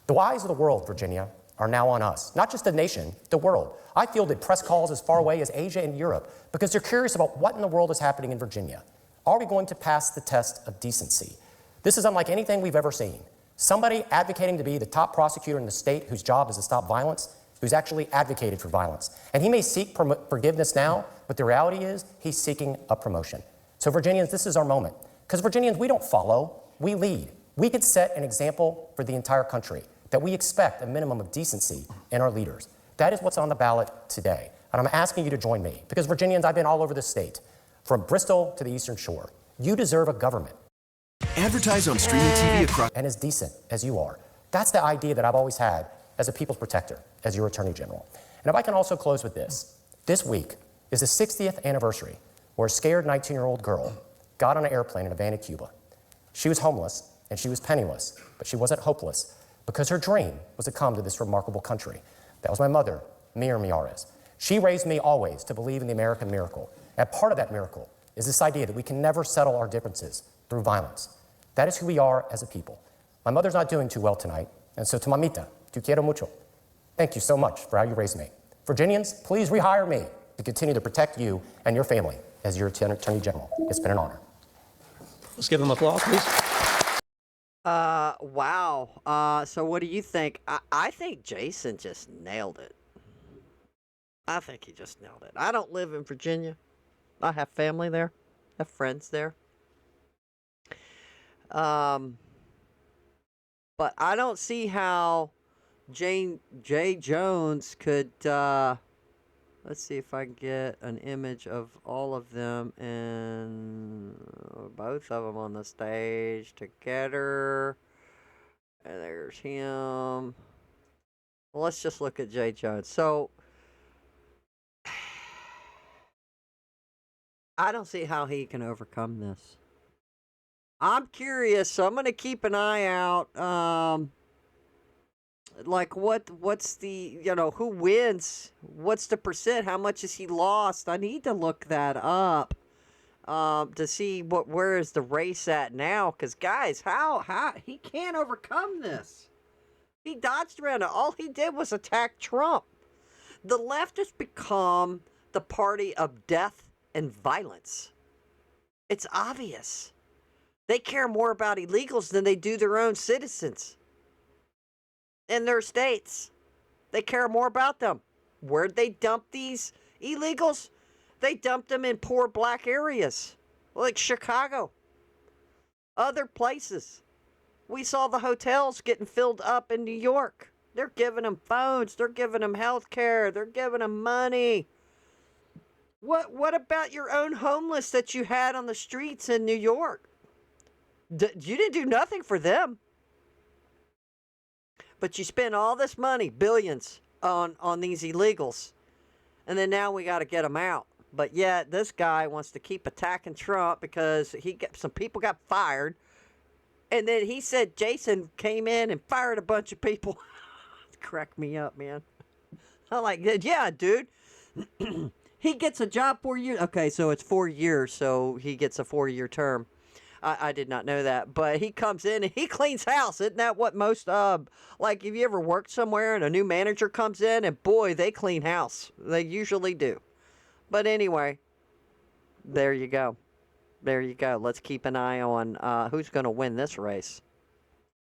The eyes of the world, Virginia, are now on us. Not just the nation, the world. I fielded press calls as far away as Asia and Europe because they're curious about what in the world is happening in Virginia. Are we going to pass the test of decency? This is unlike anything we've ever seen. Somebody advocating to be the top prosecutor in the state whose job is to stop violence, who's actually advocated for violence. And he may seek forgiveness now, but the reality is he's seeking a promotion. So Virginians, this is our moment. Because Virginians, we don't follow, we lead. We could set an example for the entire country that we expect a minimum of decency in our leaders. That is what's on the ballot today. And I'm asking you to join me. Because Virginians, I've been all over the state, from Bristol to the Eastern Shore. You deserve a government. Advertise on streaming TV across. And as decent as you are. That's the idea that I've always had as a people's protector, as your Attorney General. And if I can also close with this. This week is the 60th anniversary where a scared 19-year-old girl got on an airplane in Havana, Cuba. She was homeless and she was penniless, but she wasn't hopeless because her dream was to come to this remarkable country. That was my mother, Mira Miyares. She raised me always to believe in the American miracle. And part of that miracle is this idea that we can never settle our differences through violence. That is who we are as a people. My mother's not doing too well tonight, and so to mamita, te quiero mucho. Thank you so much for how you raised me. Virginians, please rehire me to continue to protect you and your family as your Attorney General. It's been an honor. Let's give them applause, please. Wow. So what do you think? I think Jason just nailed it. I think he just nailed it. I don't live in Virginia. I have family there. I have friends there. But I don't see how Jay Jones could, let's see if I can get an image of all of them and both of them on the stage together. And there's him. Well, let's just look at Jay Jones. So, I don't see how he can overcome this. I'm curious, so I'm going to keep an eye out. Like, what's the, who wins? What's the percent? How much has he lost? I need to look that up to see where is the race at now. Because, guys, how he can't overcome this. He dodged around it. All he did was attack Trump. The left has become the party of death and violence. It's obvious. They care more about illegals than they do their own citizens in their states. They care more about them. Where'd they dump these illegals? They dumped them in poor black areas like Chicago, other places. We saw the hotels getting filled up in New York. They're giving them phones. They're giving them health care. They're giving them money. What about your own homeless that you had on the streets in New York? You didn't do nothing for them. But you spend all this money, billions, on these illegals. And then now we got to get them out. But yet this guy wants to keep attacking Trump because some people got fired. And then he said Jason came in and fired a bunch of people. Crack me up, man. I'm like, yeah, dude. He gets a job 4 years. Okay, so it's 4 years, so he gets a 4-year term. I did not know that. But he comes in and he cleans house. Isn't that what most, like, have you ever worked somewhere and a new manager comes in and, boy, they clean house. They usually do. But anyway, there you go. There you go. Let's keep an eye on who's going to win this race.